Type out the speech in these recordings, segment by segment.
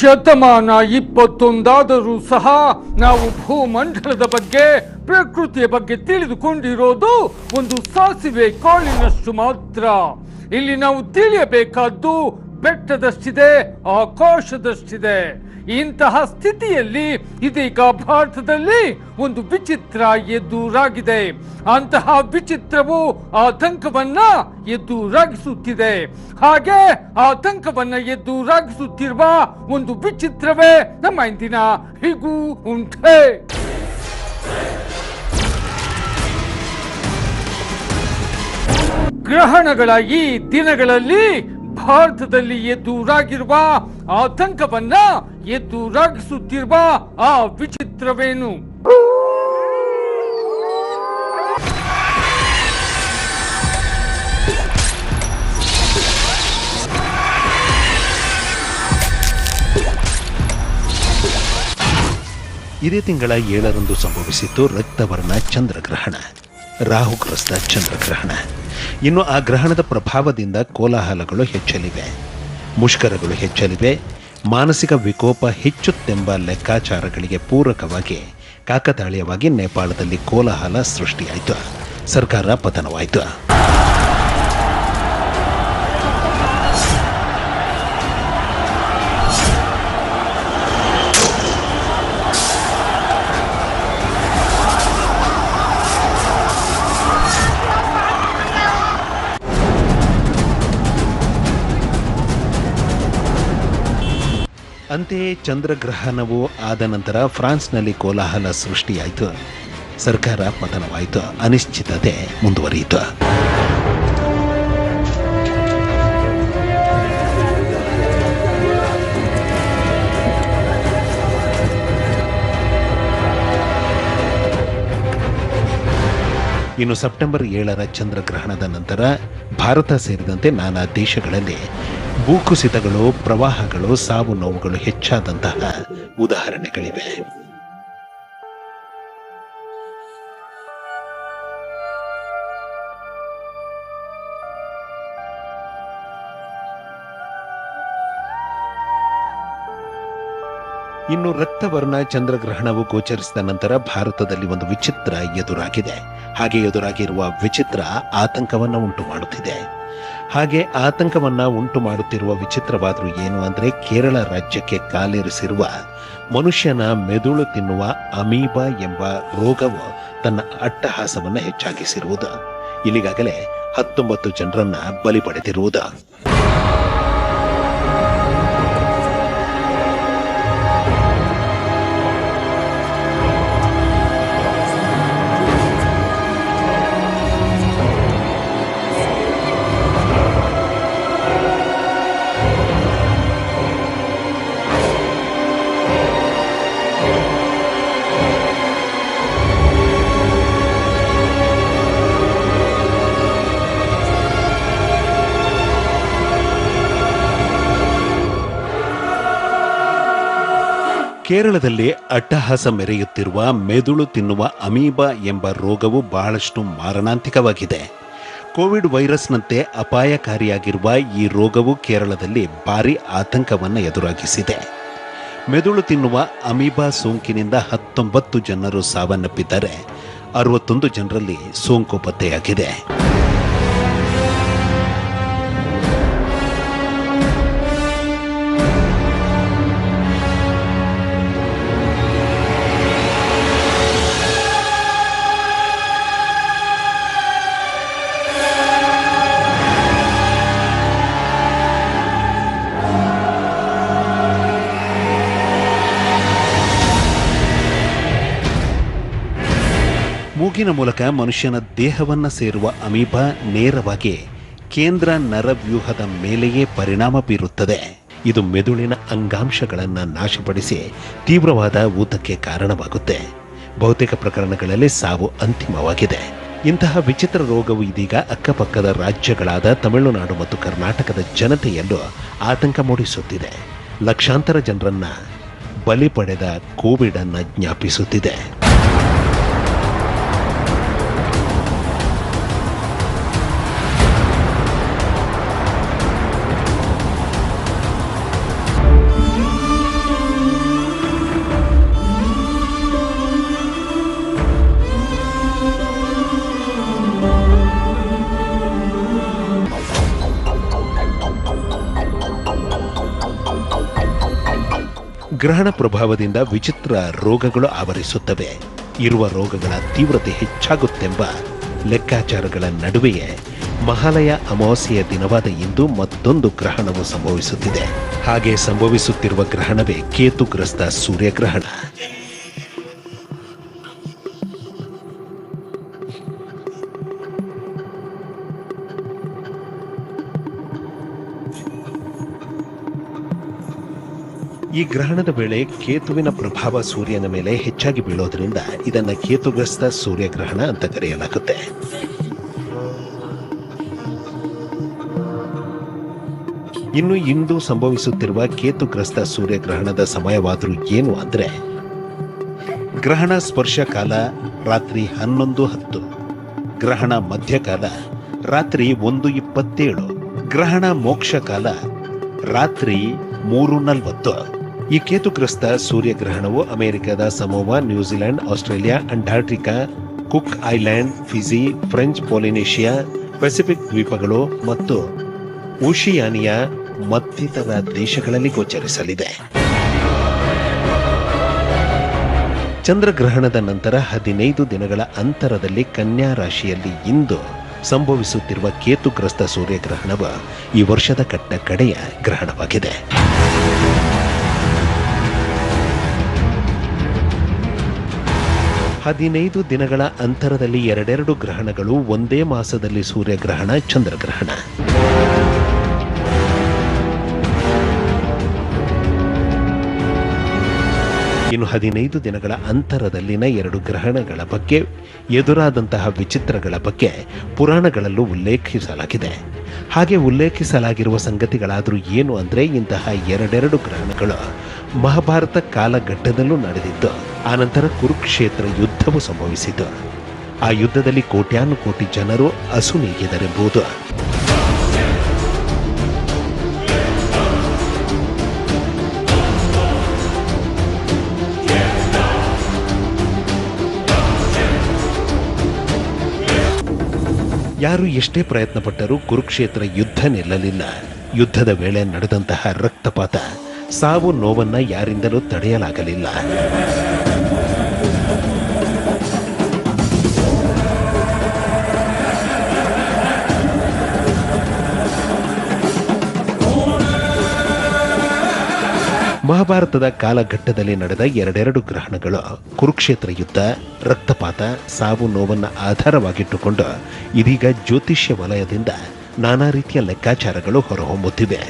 ಶತಮಾನ 21 ಸಹ ನಾವು ಭೂಮಂಡಲದ ಬಗ್ಗೆ ಪ್ರಕೃತಿಯ ಬಗ್ಗೆ ತಿಳಿದುಕೊಂಡಿರೋದು ಒಂದು ಸಾಸಿವೆ ಕಾಳಿನಷ್ಟು ಮಾತ್ರ. ಇಲ್ಲಿ ನಾವು ತಿಳಿಯಬೇಕಾದ್ದು ಬೆಟ್ಟದಷ್ಟಿದೆ, ಆಕಾಶದಷ್ಟಿದೆ. ಇಂತಹ ಸ್ಥಿತಿಯಲ್ಲಿ ಇದೀಗ ಭಾರತದಲ್ಲಿ ಒಂದು ವಿಚಿತ್ರ ಎದುರಾಗಿದೆ. ಅಂತಹ ವಿಚಿತ್ರವು ಆತಂಕವನ್ನ ಎದುರಾಗಿಸುತ್ತಿದೆ. ಹಾಗೆ ಆತಂಕವನ್ನ ಎದುರಾಗಿಸುತ್ತಿರುವ ಒಂದು ವಿಚಿತ್ರವೇ ನಮ್ಮ ಇಂದಿನ ಹೀಗೂ ಉಂಟೆ. ಗ್ರಹಣಗಳ ಈ ದಿನಗಳಲ್ಲಿ ಭಾರತದಲ್ಲಿ ಎದುರಾಗಿರುವ ಆತಂಕವನ್ನ ಎದುರಾಗಿಸುತ್ತಿರುವ ಆ ವಿಚಿತ್ರವೇನು? ಇದೇ ತಿಂಗಳ 7ರಂದು ಸಂಭವಿಸಿತ್ತು ರಕ್ತವರ್ಣ ಚಂದ್ರಗ್ರಹಣ, ರಾಹುಗ್ರಸ್ತ ಚಂದ್ರಗ್ರಹಣ. ಇನ್ನು ಆ ಗ್ರಹಣದ ಪ್ರಭಾವದಿಂದ ಕೋಲಾಹಲಗಳು ಹೆಚ್ಚಲಿವೆ, ಮುಷ್ಕರಗಳು ಹೆಚ್ಚಲಿವೆ, ಮಾನಸಿಕ ವಿಕೋಪ ಹೆಚ್ಚುತ್ತೆಂಬ ಲೆಕ್ಕಾಚಾರಗಳಿಗೆ ಪೂರಕವಾಗಿ ಕಾಕತಾಳೀಯವಾಗಿ ನೇಪಾಳದಲ್ಲಿ ಕೋಲಾಹಲ ಸೃಷ್ಟಿಯಾಯಿತು, ಸರ್ಕಾರ ಪತನವಾಯಿತು. ಅಂತೆಯೇ ಚಂದ್ರಗ್ರಹಣವು ಆದ ನಂತರ ಫ್ರಾನ್ಸ್ನಲ್ಲಿ ಕೋಲಾಹಲ ಸೃಷ್ಟಿಯಾಯಿತು, ಸರ್ಕಾರ ಪತನವಾಯಿತು, ಅನಿಶ್ಚಿತತೆ ಮುಂದುವರಿಯಿತು. ಇನ್ನು ಸೆಪ್ಟೆಂಬರ್ 7ರ ಚಂದ್ರಗ್ರಹಣದ ನಂತರ ಭಾರತ ಸೇರಿದಂತೆ ನಾನಾ ದೇಶಗಳಲ್ಲಿ ಭೂಕುಸಿತಗಳು, ಪ್ರವಾಹಗಳು, ಸಾವು ನೋವುಗಳು ಹೆಚ್ಚಾದಂತಹ ಉದಾಹರಣೆಗಳಿವೆ. ಇನ್ನು ರಕ್ತವರ್ಣ ಚಂದ್ರಗ್ರಹಣವು ಗೋಚರಿಸಿದ ನಂತರ ಭಾರತದಲ್ಲಿ ಒಂದು ವಿಚಿತ್ರ ಎದುರಾಗಿದೆ. ಹಾಗೆ ಎದುರಾಗಿರುವ ವಿಚಿತ್ರ ಆತಂಕವನ್ನು ಉಂಟು ಮಾಡುತ್ತಿದೆ. ಹಾಗೆ ಆತಂಕವನ್ನ ಉಂಟು ಮಾಡುತ್ತಿರುವ ವಿಚಿತ್ರವಾದರೂ ಏನು ಅಂದರೆ, ಕೇರಳ ರಾಜ್ಯಕ್ಕೆ ಕಾಲಿರಿಸಿರುವ ಮನುಷ್ಯನ ಮೆದುಳು ತಿನ್ನುವ ಅಮೀಬಾ ಎಂಬ ರೋಗವು ತನ್ನ ಅಟ್ಟಹಾಸವನ್ನು ಹೆಚ್ಚಾಗಿಸಿರುವುದು. ಇಲ್ಲಿಗಾಗಲೇ 19 ಜನರನ್ನ ಬಲಿ ಪಡೆದಿರುವುದು. ಕೇರಳದಲ್ಲಿ ಅಟ್ಟಹಾಸ ಮೆರೆಯುತ್ತಿರುವ ಮೆದುಳು ತಿನ್ನುವ ಅಮೀಬಾ ಎಂಬ ರೋಗವು ಬಹಳಷ್ಟು ಮಾರಣಾಂತಿಕವಾಗಿದೆ. ಕೋವಿಡ್ ವೈರಸ್ನಂತೆ ಅಪಾಯಕಾರಿಯಾಗಿರುವ ಈ ರೋಗವು ಕೇರಳದಲ್ಲಿ ಭಾರೀ ಆತಂಕವನ್ನು ಎದುರಾಗಿಸಿದೆ. ಮೆದುಳು ತಿನ್ನುವ ಅಮೀಬಾ ಸೋಂಕಿನಿಂದ 19 ಜನರು ಸಾವನ್ನಪ್ಪಿದ್ದಾರೆ, 61 ಜನರಲ್ಲಿ ಸೋಂಕು ಪತ್ತೆಯಾಗಿದೆ. ಮೂಗಿನ ಮೂಲಕ ಮನುಷ್ಯನ ದೇಹವನ್ನು ಸೇರುವ ಅಮೀಬಾ ನೇರವಾಗಿ ಕೇಂದ್ರ ನರವ್ಯೂಹದ ಮೇಲೆಯೇ ಪರಿಣಾಮ ಬೀರುತ್ತದೆ. ಇದು ಮೆದುಳಿನ ಅಂಗಾಂಶಗಳನ್ನು ನಾಶಪಡಿಸಿ ತೀವ್ರವಾದ ಊತಕ್ಕೆ ಕಾರಣವಾಗುತ್ತೆ. ಬಹುತೇಕ ಪ್ರಕರಣಗಳಲ್ಲಿ ಸಾವು ಅಂತಿಮವಾಗಿದೆ. ಇಂತಹ ವಿಚಿತ್ರ ರೋಗವು ಇದೀಗ ಅಕ್ಕಪಕ್ಕದ ರಾಜ್ಯಗಳಾದ ತಮಿಳುನಾಡು ಮತ್ತು ಕರ್ನಾಟಕದ ಜನತೆಯಲ್ಲೂ ಆತಂಕ ಮೂಡಿಸುತ್ತಿದೆ. ಲಕ್ಷಾಂತರ ಜನರನ್ನ ಬಲಿ ಪಡೆದ ಕೋವಿಡ್ ಅನ್ನು ಜ್ಞಾಪಿಸುತ್ತಿದೆ. ಗ್ರಹಣ ಪ್ರಭಾವದಿಂದ ವಿಚಿತ್ರ ರೋಗಗಳು ಆವರಿಸುತ್ತವೆ. ಇರುವ ರೋಗಗಳ ತೀವ್ರತೆ ಹೆಚ್ಚಾಗುತ್ತೆಂಬ ಲೆಕ್ಕಾಚಾರಗಳ ನಡುವೆಯೇ ಮಹಾಲಯ ಅಮಾವಾಸ್ಯೆಯ ದಿನವಾದ ಇಂದು ಮತ್ತೊಂದು ಗ್ರಹಣವು ಸಂಭವಿಸುತ್ತಿದೆ. ಹಾಗೆ ಸಂಭವಿಸುತ್ತಿರುವ ಗ್ರಹಣವೇ ಕೇತುಗ್ರಸ್ತ ಸೂರ್ಯಗ್ರಹಣ. ಈ ಗ್ರಹಣದ ವೇಳೆ ಕೇತುವಿನ ಪ್ರಭಾವ ಸೂರ್ಯನ ಮೇಲೆ ಹೆಚ್ಚಾಗಿ ಬೀಳೋದ್ರಿಂದ ಇದನ್ನ ಕೇತುಗ್ರಸ್ತ ಸೂರ್ಯಗ್ರಹಣ ಅಂತ ಕರೆಯಲಾಗುತ್ತೆ. ಇನ್ನು ಇಂದು ಸಂಭವಿಸುತ್ತಿರುವ ಕೇತುಗ್ರಸ್ತ ಸೂರ್ಯಗ್ರಹಣದ ಸಮಯವಾದರೂ ಏನು ಅಂದ್ರೆ, ಗ್ರಹಣ ಸ್ಪರ್ಶ ಕಾಲ ರಾತ್ರಿ 11:10, ಗ್ರಹಣ ಮಧ್ಯಕಾಲ ರಾತ್ರಿ 1:27, ಗ್ರಹಣ ಮೋಕ್ಷ ಕಾಲ ರಾತ್ರಿ 3:40. ಈ ಕೇತುಗ್ರಸ್ತ ಸೂರ್ಯಗ್ರಹಣವು ಅಮೆರಿಕದ Samoa, New Zealand, Australia, Antarctica, Cook Island, Fiji, French Polynesia, Pacific ದ್ವೀಪಗಳು ಮತ್ತು ಓಷಿಯಾನಿಯಾ ಮತ್ತಿತರ ದೇಶಗಳಲ್ಲಿ ಗೋಚರಿಸಲಿದೆ. ಚಂದ್ರಗ್ರಹಣದ ನಂತರ 15 ದಿನಗಳ ಅಂತರದಲ್ಲಿ ಕನ್ಯಾ ರಾಶಿಯಲ್ಲಿ ಇಂದು ಸಂಭವಿಸುತ್ತಿರುವ ಕೇತುಗ್ರಸ್ತ ಸೂರ್ಯಗ್ರಹಣವು ಈ ವರ್ಷದ ಕಡೆಯ ಗ್ರಹಣವಾಗಿದೆ. ಹದಿನೈದು ದಿನಗಳ ಅಂತರದಲ್ಲಿ ಎರಡೆರಡು ಗ್ರಹಣಗಳು, ಒಂದೇ ಮಾಸದಲ್ಲಿ ಸೂರ್ಯಗ್ರಹಣ, ಚಂದ್ರಗ್ರಹಣ. ಇನ್ನು 15 ದಿನಗಳ ಅಂತರದಲ್ಲಿನ 2 ಗ್ರಹಣಗಳ ಬಗ್ಗೆ, ಎದುರಾದಂತಹ ವಿಚಿತ್ರಗಳ ಬಗ್ಗೆ ಪುರಾಣಗಳಲ್ಲೂ ಉಲ್ಲೇಖಿಸಲಾಗಿದೆ. ಹಾಗೆ ಉಲ್ಲೇಖಿಸಲಾಗಿರುವ ಸಂಗತಿಗಳಾದರೂ ಏನು ಅಂದರೆ, ಇಂತಹ ಎರಡೆರಡು ಗ್ರಹಣಗಳು ಮಹಾಭಾರತ ಕಾಲಘಟ್ಟದಲ್ಲೂ ನಡೆದಿದ್ದು, ಆನಂತರ ಕುರುಕ್ಷೇತ್ರ ಯುದ್ಧವು ಸಂಭವಿಸಿತು. ಆ ಯುದ್ಧದಲ್ಲಿ ಕೋಟ್ಯಾನುಕೋಟಿ ಜನರು ಅಸುನೀಗಿದರೆಂಬುದು ಯಾರು ಎಷ್ಟೇ ಪ್ರಯತ್ನ ಪಟ್ಟರೂ ಕುರುಕ್ಷೇತ್ರ ಯುದ್ಧ ನಿಲ್ಲಲಿಲ್ಲ. ಯುದ್ಧದ ವೇಳೆ ನಡೆದಂತಹ ರಕ್ತಪಾತ, ಸಾವು ನೋವನ್ನ ಯಾರಿಂದಲೂ ತಡೆಯಲಾಗಲಿಲ್ಲ. ಮಹಾಭಾರತದ ಕಾಲಘಟ್ಟದಲ್ಲಿ ನಡೆದ ಎರಡೆರಡು ಗ್ರಹಣಗಳು, ಕುರುಕ್ಷೇತ್ರ ಯುದ್ಧ, ರಕ್ತಪಾತ, ಸಾವು ನೋವನ್ನು ಆಧಾರವಾಗಿಟ್ಟುಕೊಂಡು ಇದೀಗ ಜ್ಯೋತಿಷ್ಯ ವಲಯದಿಂದ ನಾನಾ ರೀತಿಯ ಲೆಕ್ಕಾಚಾರಗಳು ಹೊರಹೊಮ್ಮುತ್ತಿವೆ.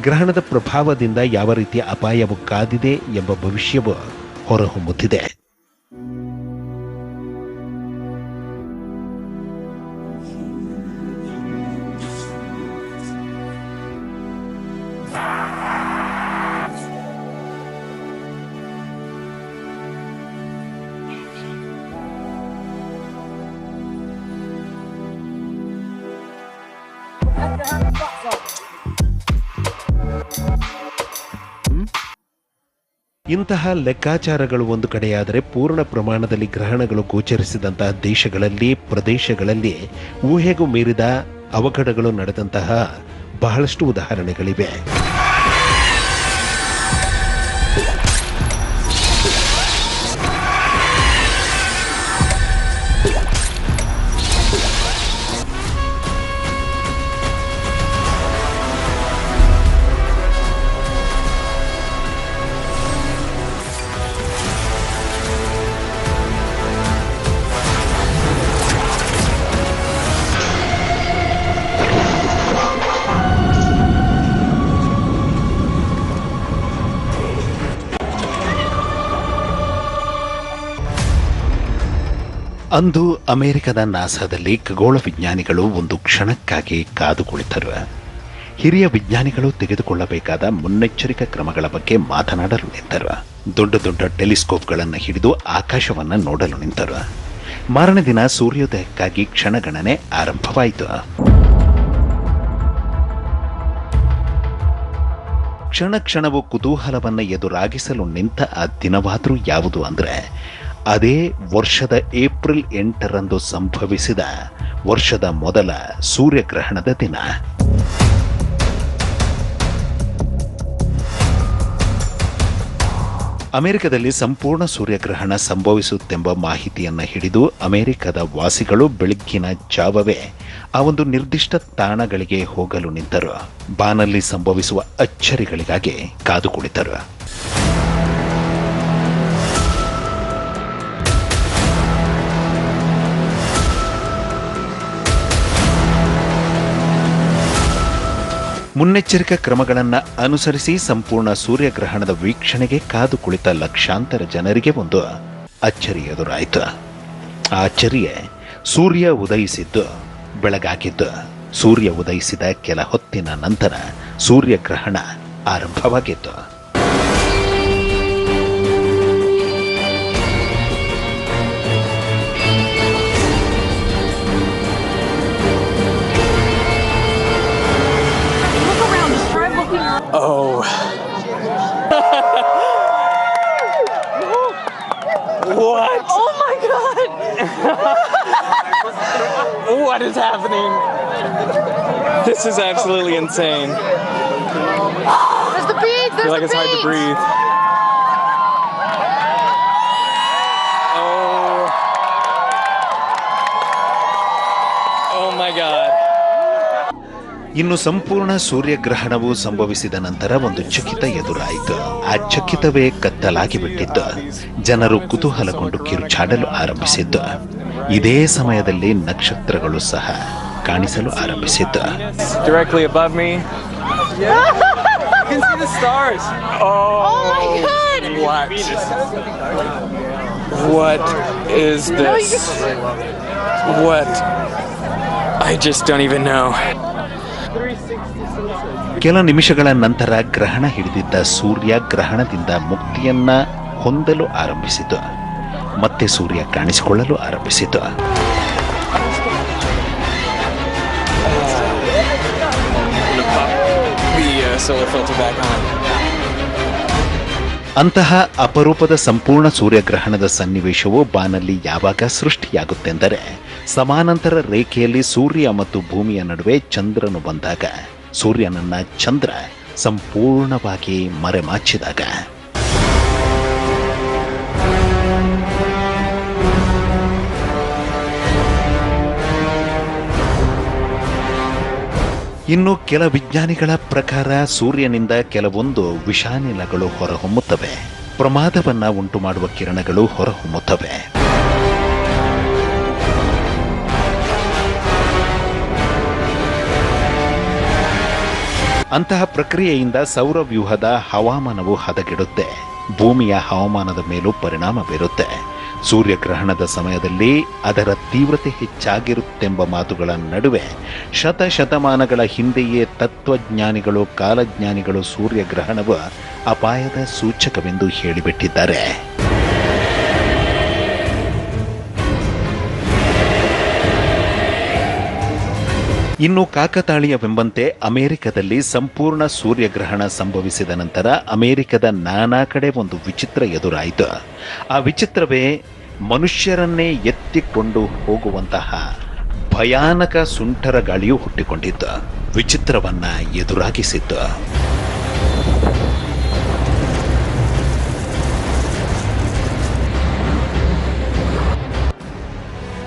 ಗ್ರಹಣದ ಪ್ರಭಾವದಿಂದ ಯಾವ ರೀತಿಯ ಅಪಾಯವು ಕಾದಿದೆ ಎಂಬ ಭವಿಷ್ಯವು ಹೊರಹೊಮ್ಮುತ್ತಿದೆ. ಇಂತಹ ಲೆಕ್ಕಾಚಾರಗಳು ಒಂದು ಕಡೆಯಾದರೆ, ಪೂರ್ಣ ಪ್ರಮಾಣದಲ್ಲಿ ಗ್ರಹಣಗಳು ಗೋಚರಿಸಿದಂತಹ ದೇಶಗಳಲ್ಲಿ, ಪ್ರದೇಶಗಳಲ್ಲಿ ಊಹೆಗೂ ಮೀರಿದ ಅವಘಡಗಳು ನಡೆದಂತಹ ಬಹಳಷ್ಟು ಉದಾಹರಣೆಗಳಿವೆ. ಅಂದು ಅಮೆರಿಕದ ನಾಸಾದಲ್ಲಿ ಖಗೋಳ ವಿಜ್ಞಾನಿಗಳು ಒಂದು ಕ್ಷಣಕ್ಕಾಗಿ ಕಾದು ಕುಳಿತರು. ಹಿರಿಯ ವಿಜ್ಞಾನಿಗಳು ತೆಗೆದುಕೊಳ್ಳಬೇಕಾದ ಮುನ್ನೆಚ್ಚರಿಕಾ ಕ್ರಮಗಳ ಬಗ್ಗೆ ಮಾತನಾಡಲು ನಿಂತರು. ದೊಡ್ಡ ದೊಡ್ಡ ಟೆಲಿಸ್ಕೋಪ್ಗಳನ್ನು ಹಿಡಿದು ಆಕಾಶವನ್ನು ನೋಡಲು ನಿಂತರು. ಮಾರನೇ ದಿನ ಸೂರ್ಯೋದಯಕ್ಕಾಗಿ ಕ್ಷಣಗಣನೆ ಆರಂಭವಾಯಿತು. ಕ್ಷಣ ಕ್ಷಣವು ಕುತೂಹಲವನ್ನು ಎದುರಾಗಿಸಲು ನಿಂತ ಆ ದಿನವಾದರೂ ಯಾವುದು ಅಂದರೆ, ಅದೇ ವರ್ಷದ ಏಪ್ರಿಲ್ 8ರಂದು ಸಂಭವಿಸಿದ ವರ್ಷದ ಮೊದಲ ಸೂರ್ಯಗ್ರಹಣದ ದಿನ. ಅಮೆರಿಕದಲ್ಲಿ ಸಂಪೂರ್ಣ ಸೂರ್ಯಗ್ರಹಣ ಸಂಭವಿಸುತ್ತೆಂಬ ಮಾಹಿತಿಯನ್ನು ಹಿಡಿದು ಅಮೆರಿಕದ ವಾಸಿಗಳು ಬೆಳಗ್ಗಿನ ಜಾವವೇ ಆ ಒಂದು ನಿರ್ದಿಷ್ಟ ತಾಣಗಳಿಗೆ ಹೋಗಲು ನಿಂತರು. ಬಾನಲ್ಲಿ ಸಂಭವಿಸುವ ಅಚ್ಚರಿಗಳಿಗಾಗಿ ಕಾದು ಕುಳಿತರು. ಮುನ್ನೆಚ್ಚರಿಕಾ ಕ್ರಮಗಳನ್ನು ಅನುಸರಿಸಿ ಸಂಪೂರ್ಣ ಸೂರ್ಯಗ್ರಹಣದ ವೀಕ್ಷಣೆಗೆ ಕಾದು ಕುಳಿತ ಲಕ್ಷಾಂತರ ಜನರಿಗೆ ಒಂದು ಅಚ್ಚರಿ ಎದುರಾಯಿತು. ಆ ಅಚ್ಚರಿಯೇ ಸೂರ್ಯ ಉದಯಿಸಿದ್ದು ಬೆಳಗಾಗಿದ್ದು. ಸೂರ್ಯ ಉದಯಿಸಿದ ಕೆಲ ಹೊತ್ತಿನ ನಂತರ ಸೂರ್ಯಗ್ರಹಣ ಆರಂಭವಾಗಿತ್ತು. Oh. What? Oh my god! What is happening? This is absolutely insane. There's the beach! I feel like it's hard to breathe. Oh. Oh my god. ಇನ್ನು ಸಂಪೂರ್ಣ ಸೂರ್ಯಗ್ರಹಣವು ಸಂಭವಿಸಿದ ನಂತರ ಒಂದು ಚಕಿತ ಎದುರಾಯಿತು. ಆ ಚಕಿತವೇ ಕತ್ತಲಾಗಿ ಬಿಟ್ಟಿದ್ದು. ಜನರು ಕುತೂಹಲಗೊಂಡು ಕಿರುಚಾಡಲು ಆರಂಭಿಸಿದ್ದು. ಇದೇ ಸಮಯದಲ್ಲಿ ನಕ್ಷತ್ರಗಳು ಸಹ ಕಾಣಿಸಲು ಆರಂಭಿಸಿದ್ದು. Directly above me. Yeah. You can see the stars. Oh my god! What? What is this? What? I just don't even know. ಕೆಲ ನಿಮಿಷಗಳ ನಂತರ ಗ್ರಹಣ ಹಿಡಿದಿದ್ದ ಸೂರ್ಯ ಗ್ರಹಣದಿಂದ ಮುಕ್ತಿಯನ್ನ ಹೊಂದಲು ಆರಂಭಿಸಿತು. ಮತ್ತೆ ಸೂರ್ಯ ಕಾಣಿಸಿಕೊಳ್ಳಲು ಆರಂಭಿಸಿತು. ಅಂತಹ ಅಪರೂಪದ ಸಂಪೂರ್ಣ ಸೂರ್ಯಗ್ರಹಣದ ಸನ್ನಿವೇಶವು ಬಾನಲ್ಲಿ ಯಾವಾಗ ಸೃಷ್ಟಿಯಾಗುತ್ತೆಂದರೆ ಸಮಾನಾಂತರ ರೇಖೆಯಲ್ಲಿ ಸೂರ್ಯ ಮತ್ತು ಭೂಮಿಯ ನಡುವೆ ಚಂದ್ರನು ಬಂದಾಗ, ಸೂರ್ಯನನ್ನ ಚಂದ್ರ ಸಂಪೂರ್ಣವಾಗಿ ಮರೆಮಾಚಿದಾಗ. ಇನ್ನು ಕೆಲ ವಿಜ್ಞಾನಿಗಳ ಪ್ರಕಾರ ಸೂರ್ಯನಿಂದ ಕೆಲವೊಂದು ವಿಷಾನಿಲಗಳು ಹೊರಹೊಮ್ಮುತ್ತವೆ. ಪ್ರಮಾದವನ್ನ ಉಂಟು ಮಾಡುವ ಕಿರಣಗಳು ಹೊರಹೊಮ್ಮುತ್ತವೆ. ಅಂತಹ ಪ್ರಕ್ರಿಯೆಯಿಂದ ಸೌರವ್ಯೂಹದ ಹವಾಮಾನವು ಹದಗೆಡುತ್ತೆ. ಭೂಮಿಯ ಹವಾಮಾನದ ಮೇಲೂ ಪರಿಣಾಮ ಬೀರುತ್ತೆ. ಸೂರ್ಯಗ್ರಹಣದ ಸಮಯದಲ್ಲಿ ಅದರ ತೀವ್ರತೆ ಹೆಚ್ಚಾಗಿರುತ್ತೆಂಬ ಮಾತುಗಳ ನಡುವೆ ಶತಶತಮಾನಗಳ ಹಿಂದೆಯೇ ತತ್ವಜ್ಞಾನಿಗಳು, ಕಾಲಜ್ಞಾನಿಗಳು ಸೂರ್ಯಗ್ರಹಣವು ಅಪಾಯದ ಸೂಚಕವೆಂದು ಹೇಳಿಬಿಟ್ಟಿದ್ದಾರೆ. ಇನ್ನು ಕಾಕತಾಳೀಯವೆಂಬಂತೆ ಅಮೆರಿಕದಲ್ಲಿ ಸಂಪೂರ್ಣ ಸೂರ್ಯಗ್ರಹಣ ಸಂಭವಿಸಿದ ನಂತರ ಅಮೆರಿಕದ ನಾನಾ ಕಡೆ ಒಂದು ವಿಚಿತ್ರ ಎದುರಾಯಿತು. ಆ ವಿಚಿತ್ರವೇ ಮನುಷ್ಯರನ್ನೇ ಎತ್ತಿಕೊಂಡು ಹೋಗುವಂತಹ ಭಯಾನಕ ಸುಂಟರ ಗಾಳಿಯು ಹುಟ್ಟಿಕೊಂಡಿತ್ತು. ವಿಚಿತ್ರವನ್ನ ಎದುರಾಗಿಸಿತ್ತು.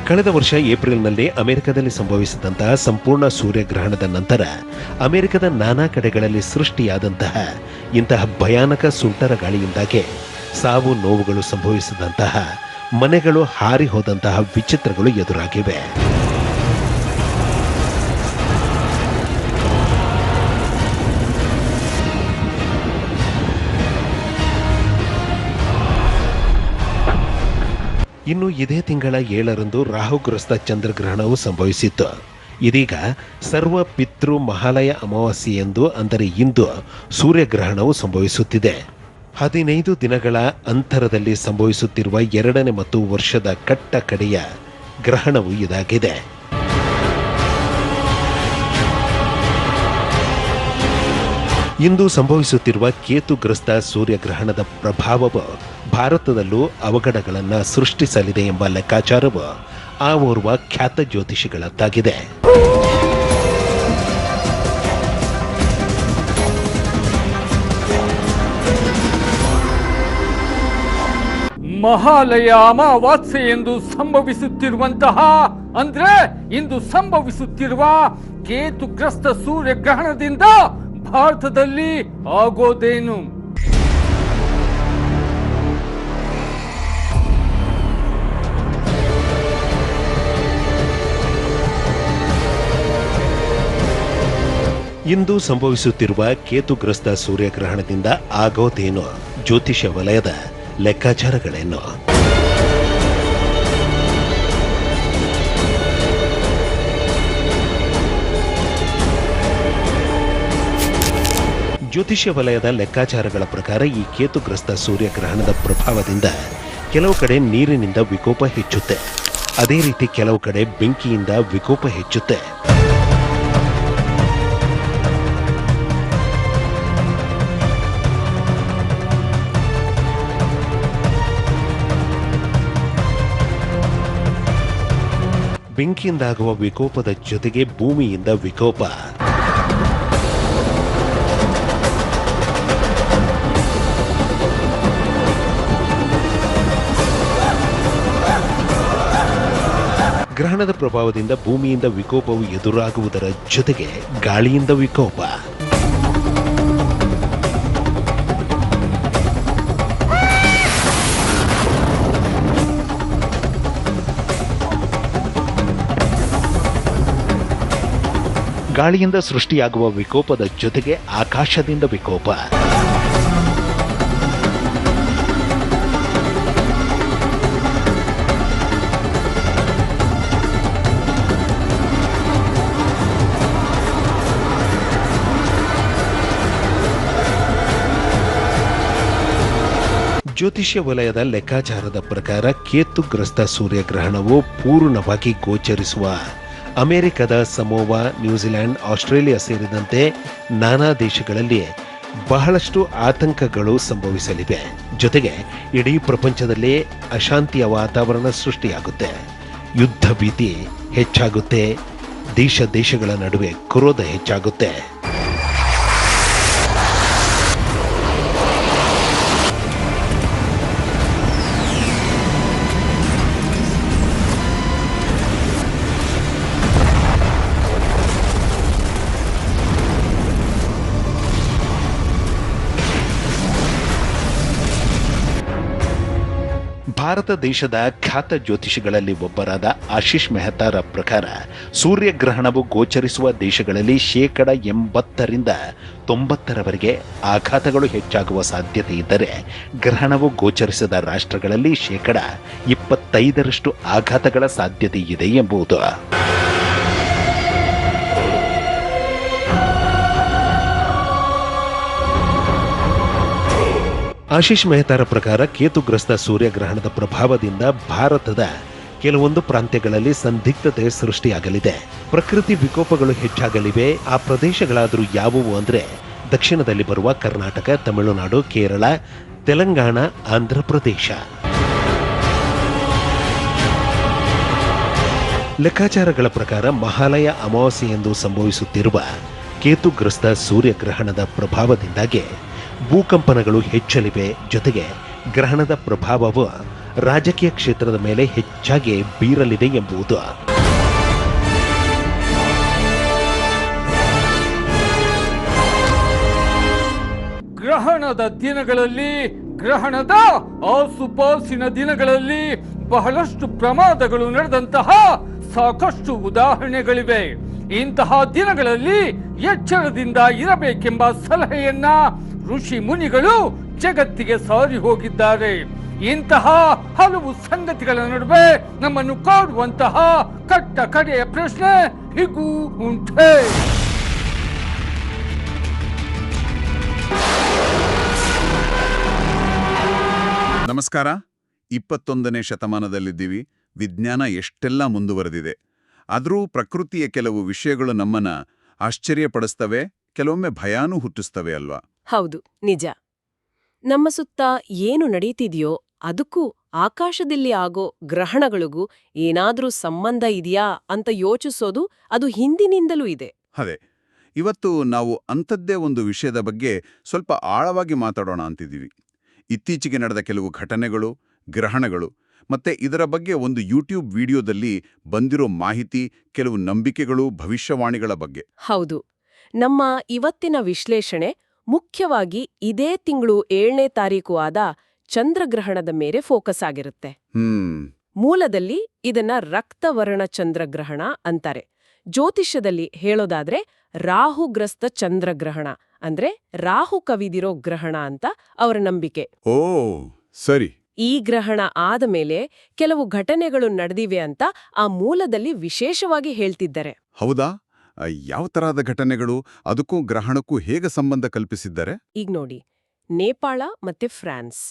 ಕಳೆದ ವರ್ಷ ಏಪ್ರಿಲ್ನಲ್ಲಿ ಅಮೆರಿಕದಲ್ಲಿ ಸಂಭವಿಸಿದಂತಹ ಸಂಪೂರ್ಣ ಸೂರ್ಯಗ್ರಹಣದ ನಂತರ ಅಮೆರಿಕದ ನಾನಾ ಕಡೆಗಳಲ್ಲಿ ಸೃಷ್ಟಿಯಾದಂತಹ ಇಂತಹ ಭಯಾನಕ ಸುಂಟರ ಗಾಳಿಯಿಂದಾಗಿ ಸಾವು ನೋವುಗಳು ಸಂಭವಿಸಿದಂತಹ, ಮನೆಗಳು ಹಾರಿ ಹೋದಂತಹ ವಿಚಿತ್ರಗಳು ಎದುರಾಗಿವೆ. ಇನ್ನು ಇದೇ ತಿಂಗಳ 7ರಂದು ರಾಹುಗ್ರಸ್ತ ಚಂದ್ರಗ್ರಹಣವು ಸಂಭವಿಸಿತ್ತು. ಇದೀಗ ಸರ್ವ ಪಿತೃ ಮಹಾಲಯ ಅಮಾವಾಸ್ಯೆ ಎಂದು, ಅಂದರೆ ಇಂದು ಸೂರ್ಯಗ್ರಹಣವು ಸಂಭವಿಸುತ್ತಿದೆ. 15 ದಿನಗಳ ಅಂತರದಲ್ಲಿ ಸಂಭವಿಸುತ್ತಿರುವ 2ನೇ ಮತ್ತು ವರ್ಷದ ಕಟ್ಟ ಕಡೆಯ ಗ್ರಹಣವು ಇದಾಗಿದೆ. ಇಂದು ಸಂಭವಿಸುತ್ತಿರುವ ಕೇತುಗ್ರಸ್ತ ಸೂರ್ಯಗ್ರಹಣದ ಪ್ರಭಾವವು ಭಾರತದಲ್ಲೂ ಅವಘಡಗಳನ್ನು ಸೃಷ್ಟಿಸಲಿದೆ ಎಂಬ ಲೆಕ್ಕಾಚಾರವು ಆ ಓರ್ವ ಖ್ಯಾತ ಜ್ಯೋತಿಷಿಗಳದ್ದಾಗಿದೆ. ಮಹಾಲಯ ಅಮಾವಾಸ್ಯೆ ಎಂದು ಸಂಭವಿಸುತ್ತಿರುವಂತಹ ಅಂದ್ರೆ ಇಂದು ಸಂಭವಿಸುತ್ತಿರುವ ಕೇತುಗ್ರಸ್ತ ಸೂರ್ಯಗ್ರಹಣದಿಂದ ಭಾರತದಲ್ಲಿ ಆಗೋದೇನು? ಇಂದು ಸಂಭವಿಸುತ್ತಿರುವ ಕೇತುಗ್ರಸ್ತ ಸೂರ್ಯಗ್ರಹಣದಿಂದ ಆಗೋದೇನು? ಜ್ಯೋತಿಷ್ಯ ವಲಯದ ಲೆಕ್ಕಾಚಾರಗಳೇನು? ಜ್ಯೋತಿಷ್ಯ ವಲಯದ ಲೆಕ್ಕಾಚಾರಗಳ ಪ್ರಕಾರ ಈ ಕೇತುಗ್ರಸ್ತ ಸೂರ್ಯಗ್ರಹಣದ ಪ್ರಭಾವದಿಂದ ಕೆಲವು ಕಡೆ ನೀರಿನಿಂದ ವಿಕೋಪ ಹೆಚ್ಚುತ್ತೆ, ಅದೇ ರೀತಿ ಕೆಲವು ಕಡೆ ಬೆಂಕಿಯಿಂದ ವಿಕೋಪ ಹೆಚ್ಚುತ್ತೆ. ಬೆಂಕಿಯಿಂದಾಗುವ ವಿಕೋಪದ ಜೊತೆಗೆ ಭೂಮಿಯಿಂದ ವಿಕೋಪ. ಗ್ರಹಣದ ಪ್ರಭಾವದಿಂದ ಭೂಮಿಯಿಂದ ವಿಕೋಪವು ಎದುರಾಗುವುದರ ಜೊತೆಗೆ ಗಾಳಿಯಿಂದ ವಿಕೋಪ. ಗಾಳಿಯಿಂದ ಸೃಷ್ಟಿಯಾಗುವ ವಿಕೋಪದ ಜೊತೆಗೆ ಆಕಾಶದಿಂದ ವಿಕೋಪ. ಜ್ಯೋತಿಷ್ಯ ವಲಯದ ಲೆಕ್ಕಾಚಾರದ ಪ್ರಕಾರ ಕೇತುಗ್ರಸ್ತ ಸೂರ್ಯಗ್ರಹಣವು ಪೂರ್ಣವಾಗಿ ಗೋಚರಿಸುವ ಅಮೆರಿಕದ ಸಮೋವಾ, ನ್ಯೂಜಿಲೆಂಡ್, ಆಸ್ಟ್ರೇಲಿಯಾ ಸೇರಿದಂತೆ ನಾನಾ ದೇಶಗಳಲ್ಲಿ ಬಹಳಷ್ಟು ಆತಂಕಗಳು ಸಂಭವಿಸಲಿವೆ. ಜೊತೆಗೆ ಇಡೀ ಪ್ರಪಂಚದಲ್ಲೇ ಅಶಾಂತಿಯ ವಾತಾವರಣ ಸೃಷ್ಟಿಯಾಗುತ್ತೆ, ಯುದ್ಧ ಭೀತಿ ಹೆಚ್ಚಾಗುತ್ತೆ, ದೇಶಗಳ ನಡುವೆ ಕ್ರೋಧ ಹೆಚ್ಚಾಗುತ್ತೆ. ಭಾರತ ದೇಶದ ಖ್ಯಾತ ಜ್ಯೋತಿಷಿಗಳಲ್ಲಿ ಒಬ್ಬರಾದ ಆಶೀಶ್ ಮೆಹತಾರ ಪ್ರಕಾರ ಸೂರ್ಯಗ್ರಹಣವು ಗೋಚರಿಸುವ ದೇಶಗಳಲ್ಲಿ 80% 90% ಆಘಾತಗಳು ಹೆಚ್ಚಾಗುವ ಸಾಧ್ಯತೆ ಇದ್ದರೆ, ಗ್ರಹಣವು ಗೋಚರಿಸದ ರಾಷ್ಟ್ರಗಳಲ್ಲಿ 25% ಆಘಾತಗಳ ಸಾಧ್ಯತೆ ಇದೆ ಎಂಬುದು. ಆಶೀಶ್ ಮೆಹತಾರ ಪ್ರಕಾರ ಕೇತುಗ್ರಸ್ತ ಸೂರ್ಯಗ್ರಹಣದ ಪ್ರಭಾವದಿಂದ ಭಾರತದ ಕೆಲವೊಂದು ಪ್ರಾಂತ್ಯಗಳಲ್ಲಿ ಸಂದಿಗ್ಧತೆ ಸೃಷ್ಟಿಯಾಗಲಿದೆ, ಪ್ರಕೃತಿ ವಿಕೋಪಗಳು ಹೆಚ್ಚಾಗಲಿವೆ. ಆ ಪ್ರದೇಶಗಳಾದರೂ ಯಾವುವು ಅಂದರೆ ದಕ್ಷಿಣದಲ್ಲಿ ಬರುವ ಕರ್ನಾಟಕ, ತಮಿಳುನಾಡು, ಕೇರಳ, ತೆಲಂಗಾಣ, ಆಂಧ್ರಪ್ರದೇಶ. ಲೆಕ್ಕಾಚಾರಗಳ ಪ್ರಕಾರ ಮಹಾಲಯ ಅಮಾವಾಸ್ಯೆಯೆಂದು ಸಂಭವಿಸುತ್ತಿರುವ ಕೇತುಗ್ರಸ್ತ ಸೂರ್ಯಗ್ರಹಣದ ಪ್ರಭಾವದಿಂದಾಗಿ ಭೂಕಂಪನಗಳು ಹೆಚ್ಚಲಿವೆ. ಜೊತೆಗೆ ಗ್ರಹಣದ ಪ್ರಭಾವವು ರಾಜಕೀಯ ಕ್ಷೇತ್ರದ ಮೇಲೆ ಹೆಚ್ಚಾಗಿ ಬೀರಲಿದೆ ಎಂಬುದು. ಗ್ರಹಣದ ದಿನಗಳಲ್ಲಿ, ಗ್ರಹಣದ ಆಸುಪಾಸಿನ ದಿನಗಳಲ್ಲಿ ಬಹಳಷ್ಟು ಪ್ರಮಾದಗಳು ನಡೆದಂತಹ ಸಾಕಷ್ಟು ಉದಾಹರಣೆಗಳಿವೆ. ಇಂತಹ ದಿನಗಳಲ್ಲಿ ಎಚ್ಚರದಿಂದ ಇರಬೇಕೆಂಬ ಸಲಹೆಯನ್ನ ಋಷಿ ಮುನಿಗಳು ಜಗತ್ತಿಗೆ ಸಾರಿ ಹೋಗಿದ್ದಾರೆ. ಇಂತಹ ಹಲವು ಸಂಗತಿಗಳ ನಡುವೆ ನಮ್ಮನ್ನು ಕಾಡುವಂತಹ ಕಟ್ಟ ಕಡೆಯ ಪ್ರಶ್ನೆ ಹೀಗೂ ಉಂಟೆ. ನಮಸ್ಕಾರ. 21ನೇ ಶತಮಾನದಲ್ಲಿದ್ದೀವಿ. ವಿಜ್ಞಾನ ಎಷ್ಟೆಲ್ಲ ಮುಂದುವರೆದಿದೆ. ಆದರೂ ಪ್ರಕೃತಿಯ ಕೆಲವು ವಿಷಯಗಳು ನಮ್ಮನ್ನ ಆಶ್ಚರ್ಯಪಡಿಸ್ತವೆ, ಕೆಲವೊಮ್ಮೆ ಭಯಾನೂ ಹುಟ್ಟಿಸ್ತವೆ ಅಲ್ವಾ? ಹೌದು, ನಿಜ. ನಮ್ಮ ಸುತ್ತ ಏನು ನಡೀತಿದೆಯೋ ಅದಕ್ಕೂ ಆಕಾಶದಲ್ಲಿ ಆಗೋ ಗ್ರಹಣಗಳಿಗೂ ಏನಾದ್ರೂ ಸಂಬಂಧ ಇದೆಯಾ ಅಂತ ಯೋಚಿಸೋದು ಅದು ಹಿಂದಿನಿಂದಲೂ ಇದೆ. ಅದೇ, ಇವತ್ತು ನಾವು ಅಂಥದ್ದೇ ಒಂದು ವಿಷಯದ ಬಗ್ಗೆ ಸ್ವಲ್ಪ ಆಳವಾಗಿ ಮಾತಾಡೋಣ ಅಂತಿದ್ದೀವಿ. ಇತ್ತೀಚೆಗೆ ನಡೆದ ಕೆಲವು ಘಟನೆಗಳು ಗ್ರಹಣಗಳು ಮತ್ತೆ ಇದರ ಬಗ್ಗೆ ಒಂದು ಯೂಟ್ಯೂಬ್ ವಿಡಿಯೋದಲ್ಲಿ ಬಂದಿರೋ ಮಾಹಿತಿ, ಕೆಲವು ನಂಬಿಕೆಗಳು, ಭವಿಷ್ಯವಾಣಿಗಳ ಬಗ್ಗೆ. ಹೌದು. ನಮ್ಮ ಇವತ್ತಿನ ವಿಶ್ಲೇಷಣೆ ಮುಖ್ಯವಾಗಿ ಇದೇ ತಿಂಗಳು 7ನೇ ತಾರೀಕು ಆದ ಚಂದ್ರಗ್ರಹಣದ ಮೇಲೆ ಫೋಕಸ್ ಆಗಿರುತ್ತೆ. ಮೂಲದಲ್ಲಿ ಇದನ್ನ ರಕ್ತವರ್ಣ ಚಂದ್ರಗ್ರಹಣ ಅಂತಾರೆ. ಜ್ಯೋತಿಷ್ಯದಲ್ಲಿ ಹೇಳೋದಾದ್ರೆ ರಾಹುಗ್ರಸ್ತ ಚಂದ್ರಗ್ರಹಣ ಅಂದ್ರೆ ರಾಹು ಕವಿದಿರೋ ಗ್ರಹಣ ಅಂತ ಅವರ ನಂಬಿಕೆ. ಓ ಸರಿ. ಈ ಗ್ರಹಣ ಆದ ಮೇಲೆ ಕೆಲವು ಘಟನೆಗಳು ನಡೆದಿವೆ ಅಂತ ಆ ಮೂಲದಲ್ಲಿ ವಿಶೇಷವಾಗಿ ಹೇಳ್ತಿದ್ದಾರೆ. ಹೌದಾ? ಯಾವ ತರಹದ ಘಟನೆಗಳು? ಅದಕ್ಕೂ ಗ್ರಹಣಕ್ಕೂ ಹೇಗೆ ಸಂಬಂಧ ಕಲ್ಪಿಸಿದ್ದಾರೆ? ಈಗ ನೋಡಿ, ನೇಪಾಳ ಮತ್ತೆ ಫ್ರಾನ್ಸ್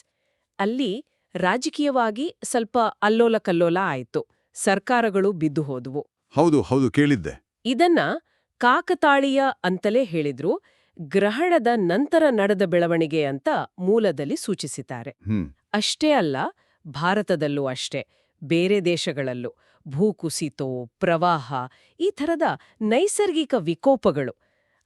ಅಲ್ಲಿ ರಾಜಕೀಯವಾಗಿ ಸ್ವಲ್ಪ ಅಲ್ಲೋಲ ಕಲ್ಲೋಲ ಆಯ್ತು. ಸರ್ಕಾರಗಳು ಬಿದ್ದು ಹೋದ್ವು. ಹೌದು ಹೌದು, ಕೇಳಿದ್ದೆ. ಇದನ್ನ ಕಾಕತಾಳೀಯ ಅಂತಲೇ ಹೇಳಿದ್ರು. ಗ್ರಹಣದ ನಂತರ ನಡೆದ ಬೆಳವಣಿಗೆ ಅಂತ ಮೂಲದಲ್ಲಿ ಸೂಚಿಸಿದ್ದಾರೆ. ಅಷ್ಟೇ ಅಲ್ಲ, ಭಾರತದಲ್ಲೂ ಅಷ್ಟೇ, ಬೇರೆ ದೇಶಗಳಲ್ಲೂ ಭೂಕುಸಿತೋ, ಪ್ರವಾಹ, ಈ ಥರದ ನೈಸರ್ಗಿಕ ವಿಕೋಪಗಳು,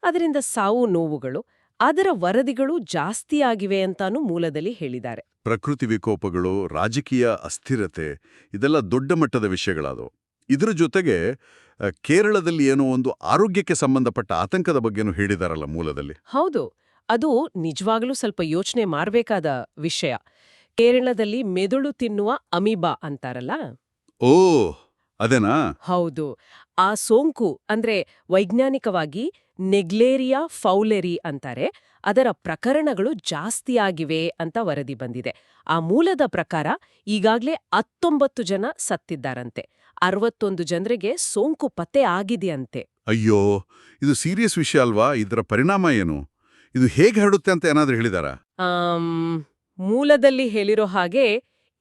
ಅದರಿಂದ ಸಾವು ನೋವುಗಳು, ಅದರ ವರದಿಗಳು ಜಾಸ್ತಿಯಾಗಿವೆ ಅಂತಾನೂ ಮೂಲದಲ್ಲಿ ಹೇಳಿದ್ದಾರೆ. ಪ್ರಕೃತಿ ವಿಕೋಪಗಳು, ರಾಜಕೀಯ ಅಸ್ಥಿರತೆ, ಇದೆಲ್ಲ ದೊಡ್ಡ ಮಟ್ಟದ ವಿಷಯಗಳಾದವು. ಇದರ ಜೊತೆಗೆ ಕೇರಳದಲ್ಲಿ ಏನೋ ಒಂದು ಆರೋಗ್ಯಕ್ಕೆ ಸಂಬಂಧಪಟ್ಟ ಆತಂಕದ ಬಗ್ಗೆನೂ ಹೇಳಿದಾರಲ್ಲ ಮೂಲದಲ್ಲಿ. ಹೌದು, ಅದು ನಿಜವಾಗ್ಲೂ ಸ್ವಲ್ಪ ಯೋಚನೆ ಮಾಡಬೇಕಾದ ವಿಷಯ. ಕೇರಳದಲ್ಲಿ ಮೆದುಳು ತಿನ್ನುವ ಅಮೀಬಾ ಅಂತಾರಲ್ಲ. ಓ ಅದೇನಾ? ಹೌದು. ಆ ಸೋಂಕು ಅಂದ್ರೆ ವೈಜ್ಞಾನಿಕವಾಗಿ ನೆಗ್ಲೇರಿಯಾ ಫೌಲೆರಿ ಅಂತಾರೆ. ಅದರ ಪ್ರಕರಣಗಳು ಜಾಸ್ತಿಯಾಗಿವೆ ಅಂತ ವರದಿ ಬಂದಿದೆ. ಆ ಮೂಲದ ಪ್ರಕಾರ ಈಗಾಗ್ಲೇ 19 ಜನ ಸತ್ತಿದ್ದಾರಂತೆ. 61 ಜನರಿಗೆ ಸೋಂಕು ಪತ್ತೆ ಆಗಿದೆಯಂತೆ. ಅಯ್ಯೋ, ಇದು ಸೀರಿಯಸ್ ವಿಷಯ ಅಲ್ವಾ? ಇದರ ಪರಿಣಾಮ ಏನು? ಇದು ಹೇಗೆ ಹರಡುತ್ತೆ ಅಂತ ಏನಾದ್ರೂ ಹೇಳಿದಾರಾ? ಮೂಲದಲ್ಲಿ ಹೇಳಿರೋ ಹಾಗೆ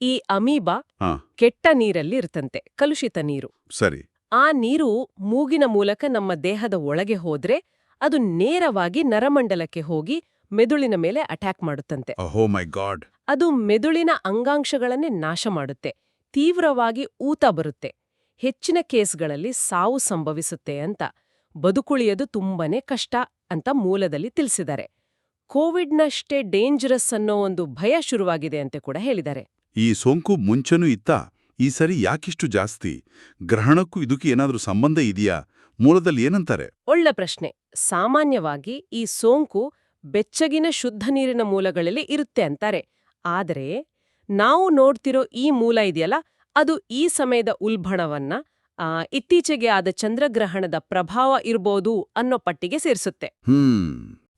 ಈ ಅಮೀಬಾ ಹಾ, ಕೆಟ್ಟ ನೀರಲ್ಲಿ ಇರ್ತಂತೆ, ಕಲುಷಿತ ನೀರು. ಸರಿ. ಆ ನೀರು ಮೂಗಿನ ಮೂಲಕ ನಮ್ಮ ದೇಹದ ಒಳಗೆ ಹೋದ್ರೆ ಅದು ನೇರವಾಗಿ ನರಮಂಡಲಕ್ಕೆ ಹೋಗಿ ಮೆದುಳಿನ ಮೇಲೆ ಅಟ್ಯಾಕ್ ಮಾಡುತ್ತಂತೆ. ಓ ಮೈ ಗಾಡ್. ಅದು ಮೆದುಳಿನ ಅಂಗಾಂಶಗಳನ್ನೇ ನಾಶ ಮಾಡುತ್ತೆ. ತೀವ್ರವಾಗಿ ಊತ ಬರುತ್ತೆ. ಹೆಚ್ಚಿನ ಕೇಸ್ಗಳಲ್ಲಿ ಸಾವು ಸಂಭವಿಸುತ್ತೆ ಅಂತ. ಬದುಕುಳಿಯೋದು ತುಂಬಾನೇ ಕಷ್ಟ ಅಂತ ಮೂಲದಲ್ಲಿ ತಿಳಿಸಿದ್ದಾರೆ. ಕೋವಿಡ್ನಷ್ಟೇ ಡೇಂಜರಸ್ ಅನ್ನೋ ಒಂದು ಭಯ ಶುರುವಾಗಿದೆ ಅಂತ ಕೂಡ ಹೇಳಿದ್ದಾರೆ. ಈ ಸೋಂಕು ಮುಂಚೆನೂ ಇತ್ತಾ? ಈ ಸರಿ ಯಾಕಿಷ್ಟು ಜಾಸ್ತಿ? ಗ್ರಹಣಕ್ಕೂ ಇದಕ್ಕೆ ಏನಾದ್ರೂ ಸಂಬಂಧ ಇದೆಯಾ? ಮೂಲದಲ್ಲಿ ಏನಂತಾರೆ? ಒಳ್ಳೆ ಪ್ರಶ್ನೆ. ಸಾಮಾನ್ಯವಾಗಿ ಈ ಸೋಂಕು ಬೆಚ್ಚಗಿನ ಶುದ್ಧ ನೀರಿನ ಮೂಲಗಳಲ್ಲಿ ಇರುತ್ತೆ ಅಂತಾರೆ. ಆದರೆ ನಾವು ನೋಡ್ತಿರೋ ಈ ಮೂಲ ಇದೆಯಲ್ಲ, ಅದು ಈ ಸಮಯದ ಉಲ್ಬಣವನ್ನ ಇತ್ತೀಚೆಗೆ ಆದ ಚಂದ್ರಗ್ರಹಣದ ಪ್ರಭಾವ ಇರ್ಬೋದು ಅನ್ನೋ ಪಟ್ಟಿಗೆ ಸೇರಿಸುತ್ತೆ.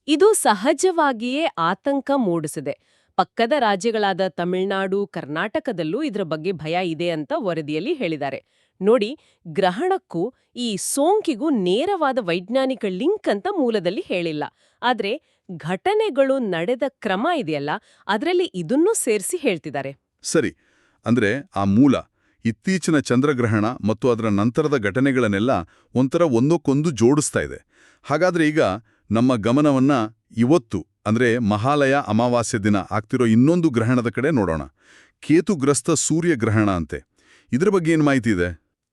ಇದು ಸಹಜವಾಗಿಯೇ ಆತಂಕ ಮೂಡಿಸಿದೆ. ಪಕ್ಕದ ರಾಜ್ಯಗಳಾದ ತಮಿಳುನಾಡು, ಕರ್ನಾಟಕದಲ್ಲೂ ಇದರ ಬಗ್ಗೆ ಭಯ ಇದೆ ಅಂತ ವರದಿಯಲ್ಲಿ ಹೇಳಿದ್ದಾರೆ. ನೋಡಿ, ಗ್ರಹಣಕ್ಕೂ ಈ ಸೋಂಕಿಗೂ ನೇರವಾದ ವೈಜ್ಞಾನಿಕ ಲಿಂಕ್ ಅಂತ ಮೂಲದಲ್ಲಿ ಹೇಳಿಲ್ಲ. ಆದ್ರೆ ಘಟನೆಗಳು ನಡೆದ ಕ್ರಮ ಇದೆಯಲ್ಲ, ಅದರಲ್ಲಿ ಇದನ್ನೂ ಸೇರಿಸಿ ಹೇಳ್ತಿದ್ದಾರೆ. ಸರಿ. ಅಂದ್ರೆ ಆ ಮೂಲ ಇತ್ತೀಚಿನ ಚಂದ್ರಗ್ರಹಣ ಮತ್ತು ಅದರ ನಂತರದ ಘಟನೆಗಳನ್ನೆಲ್ಲ ಒಂಥರ ಒಂದಕ್ಕೊಂದು ಜೋಡಿಸ್ತಾ ಇದೆ. ಹಾಗಾದ್ರೆ ಈಗ ನಮ್ಮ ಗಮನವನ್ನ ಇವತ್ತು ಅಂದ್ರೆ ಮಹಾಲಯ ಅಮಾವಾಸ್ಯೆ ದಿನ ಆಗ್ತಿರೋ ಇನ್ನೊಂದು ಗ್ರಹಣದ ಕಡೆ ನೋಡೋಣ. ಕೇತುಗ್ರಸ್ತ ಸೂರ್ಯಗ್ರಹಣ ಅಂತೆ. ಇದ್ರ ಬಗ್ಗೆ ಏನು ಮಾಹಿತಿ ಇದೆ?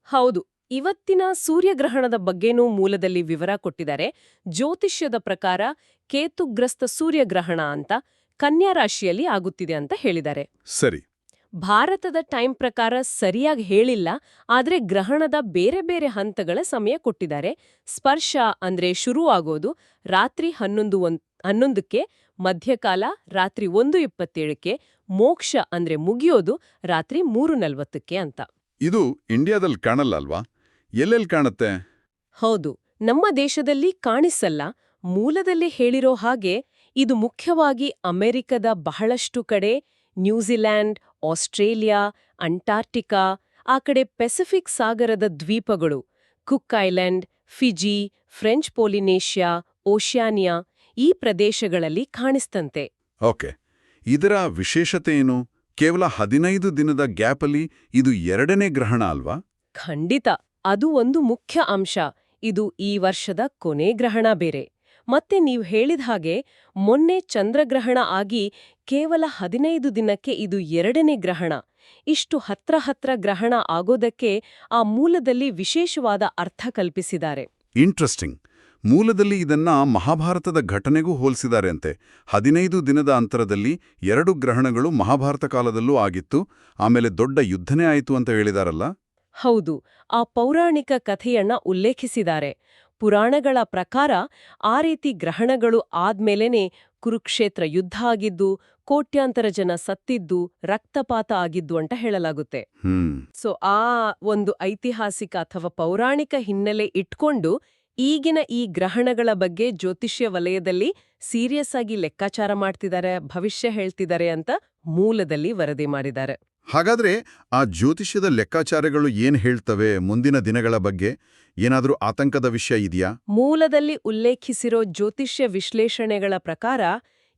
ಹೌದು, ಇವತ್ತಿನ ಸೂರ್ಯಗ್ರಹಣದ ಬಗ್ಗೆನೂ ಮೂಲದಲ್ಲಿ ವಿವರ ಕೊಟ್ಟಿದ್ದಾರೆ. ಜ್ಯೋತಿಷ್ಯದ ಪ್ರಕಾರ ಕೇತುಗ್ರಸ್ತ ಸೂರ್ಯಗ್ರಹಣ ಅಂತ ಕನ್ಯಾ ರಾಶಿಯಲ್ಲಿ ಆಗುತ್ತಿದೆ ಅಂತ ಹೇಳಿದ್ದಾರೆ. ಸರಿ. ಭಾರತದ ಟೈಮ್ ಪ್ರಕಾರ ಸರಿಯಾಗಿ ಹೇಳಿಲ್ಲ, ಆದ್ರೆ ಗ್ರಹಣದ ಬೇರೆ ಬೇರೆ ಹಂತಗಳ ಸಮಯ ಕೊಟ್ಟಿದ್ದಾರೆ. ಸ್ಪರ್ಶ ಅಂದ್ರೆ ಶುರು ಆಗೋದು ರಾತ್ರಿ 11ಕ್ಕೆ, ಮಧ್ಯಕಾಲ ರಾತ್ರಿ 1:27ಕ್ಕೆ, ಮೋಕ್ಷ ಅಂದ್ರೆ ಮುಗಿಯೋದು ರಾತ್ರಿ 3:40ಕ್ಕೆ ಅಂತ. ಇದು ಇಂಡಿಯಾದಲ್ಲಿ ಕಾಣಲ್ಲ ಅಲ್ವಾ? ಎಲ್ಲೆಲ್ಲಿ ಕಾಣುತ್ತೆ? ಹೌದು, ನಮ್ಮ ದೇಶದಲ್ಲಿ ಕಾಣಿಸಲ್ಲ. ಮೂಲದಲ್ಲಿ ಹೇಳಿರೋ ಹಾಗೆ ಇದು ಮುಖ್ಯವಾಗಿ ಅಮೆರಿಕದ ಬಹಳಷ್ಟು ಕಡೆ, ನ್ಯೂಜಿಲ್ಯಾಂಡ್, ಆಸ್ಟ್ರೇಲಿಯಾ, ಅಂಟಾರ್ಟಿಕಾ, ಆ ಕಡೆ ಪೆಸಿಫಿಕ್ ಸಾಗರದ ದ್ವೀಪಗಳು, Cook Island, Fiji, French Polynesia, Oceania, ಈ ಪ್ರದೇಶಗಳಲ್ಲಿ ಕಾಣಿಸ್ತಂತೆ. ಓಕೆ. ಇದರ ವಿಶೇಷತೆ ಏನು? ಕೇವಲ 15 ದಿನದ ಗ್ಯಾಪಲ್ಲಿ ಇದು 2ನೇ ಗ್ರಹಣ ಅಲ್ವಾ? ಖಂಡಿತ, ಅದು ಒಂದು ಮುಖ್ಯ ಅಂಶ. ಇದು ಈ ವರ್ಷದ ಕೊನೆ ಗ್ರಹಣ ಬೇರೆ. ಮತ್ತೆ ನೀವು ಹೇಳಿದ ಹಾಗೆ ಮೊನ್ನೆ ಚಂದ್ರಗ್ರಹಣ ಆಗಿ ಕೇವಲ 15 ದಿನಕ್ಕೆ ಇದು 2ನೇ ಗ್ರಹಣ. ಇಷ್ಟು ಹತ್ರ ಗ್ರಹಣ ಆಗೋದಕ್ಕೆ ಆ ಮೂಲದಲ್ಲಿ ವಿಶೇಷವಾದ ಅರ್ಥ ಕಲ್ಪಿಸಿದ್ದಾರೆ. ಇಂಟ್ರೆಸ್ಟಿಂಗ್. ಮೂಲದಲ್ಲಿ ಇದನ್ನ ಮಹಾಭಾರತದ ಘಟನೆಗೂ ಹೋಲಿಸಿದ್ದಾರೆ ಅಂತೆ. 15 ದಿನದ ಅಂತರದಲ್ಲಿ 2 ಗ್ರಹಣಗಳು ಮಹಾಭಾರತ ಕಾಲದಲ್ಲೂ ಆಗಿತ್ತು, ಆಮೇಲೆ ದೊಡ್ಡ ಯುದ್ಧನೇ ಆಯಿತು ಅಂತ ಹೇಳಿದಾರಲ್ಲ. ಹೌದು, ಆ ಪೌರಾಣಿಕ ಕಥೆಯನ್ನ ಉಲ್ಲೇಖಿಸಿದ್ದಾರೆ. ಪುರಾಣಗಳ ಪ್ರಕಾರ ಆ ರೀತಿ ಗ್ರಹಣಗಳು ಆದ್ಮೇಲೆನೆ ಕುರುಕ್ಷೇತ್ರ ಯುದ್ಧ ಆಗಿದ್ದು, ಕೋಟ್ಯಾಂತರ ಜನ ಸತ್ತಿದ್ದು, ರಕ್ತಪಾತ ಆಗಿದ್ದು ಅಂತ ಹೇಳಲಾಗುತ್ತೆ. ಸೊ ಆ ಒಂದು ಐತಿಹಾಸಿಕ ಅಥವಾ ಪೌರಾಣಿಕ ಹಿನ್ನೆಲೆ ಇಟ್ಕೊಂಡು ಈಗಿನ ಈ ಗ್ರಹಣಗಳ ಬಗ್ಗೆ ಜ್ಯೋತಿಷ್ಯ ವಲಯದಲ್ಲಿ ಸೀರಿಯಸ್ ಆಗಿ ಲೆಕ್ಕಾಚಾರ ಮಾಡ್ತಿದ್ದಾರೆ, ಭವಿಷ್ಯ ಹೇಳ್ತಿದ್ದಾರೆ ಅಂತ ಮೂಲದಲ್ಲಿ ವರದಿ ಮಾಡಿದ್ದಾರೆ. ಹಾಗಾದ್ರೆ ಆ ಜ್ಯೋತಿಷ್ಯದ ಲೆಕ್ಕಾಚಾರಗಳು ಏನ್ ಹೇಳ್ತವೆ ಮುಂದಿನ ದಿನಗಳ ಬಗ್ಗೆ? ಏನಾದ್ರೂ ಆತಂಕದ ವಿಷಯ ಇದೆಯಾ? ಮೂಲದಲ್ಲಿ ಉಲ್ಲೇಖಿಸಿರೋ ಜ್ಯೋತಿಷ್ಯ ವಿಶ್ಲೇಷಣೆಗಳ ಪ್ರಕಾರ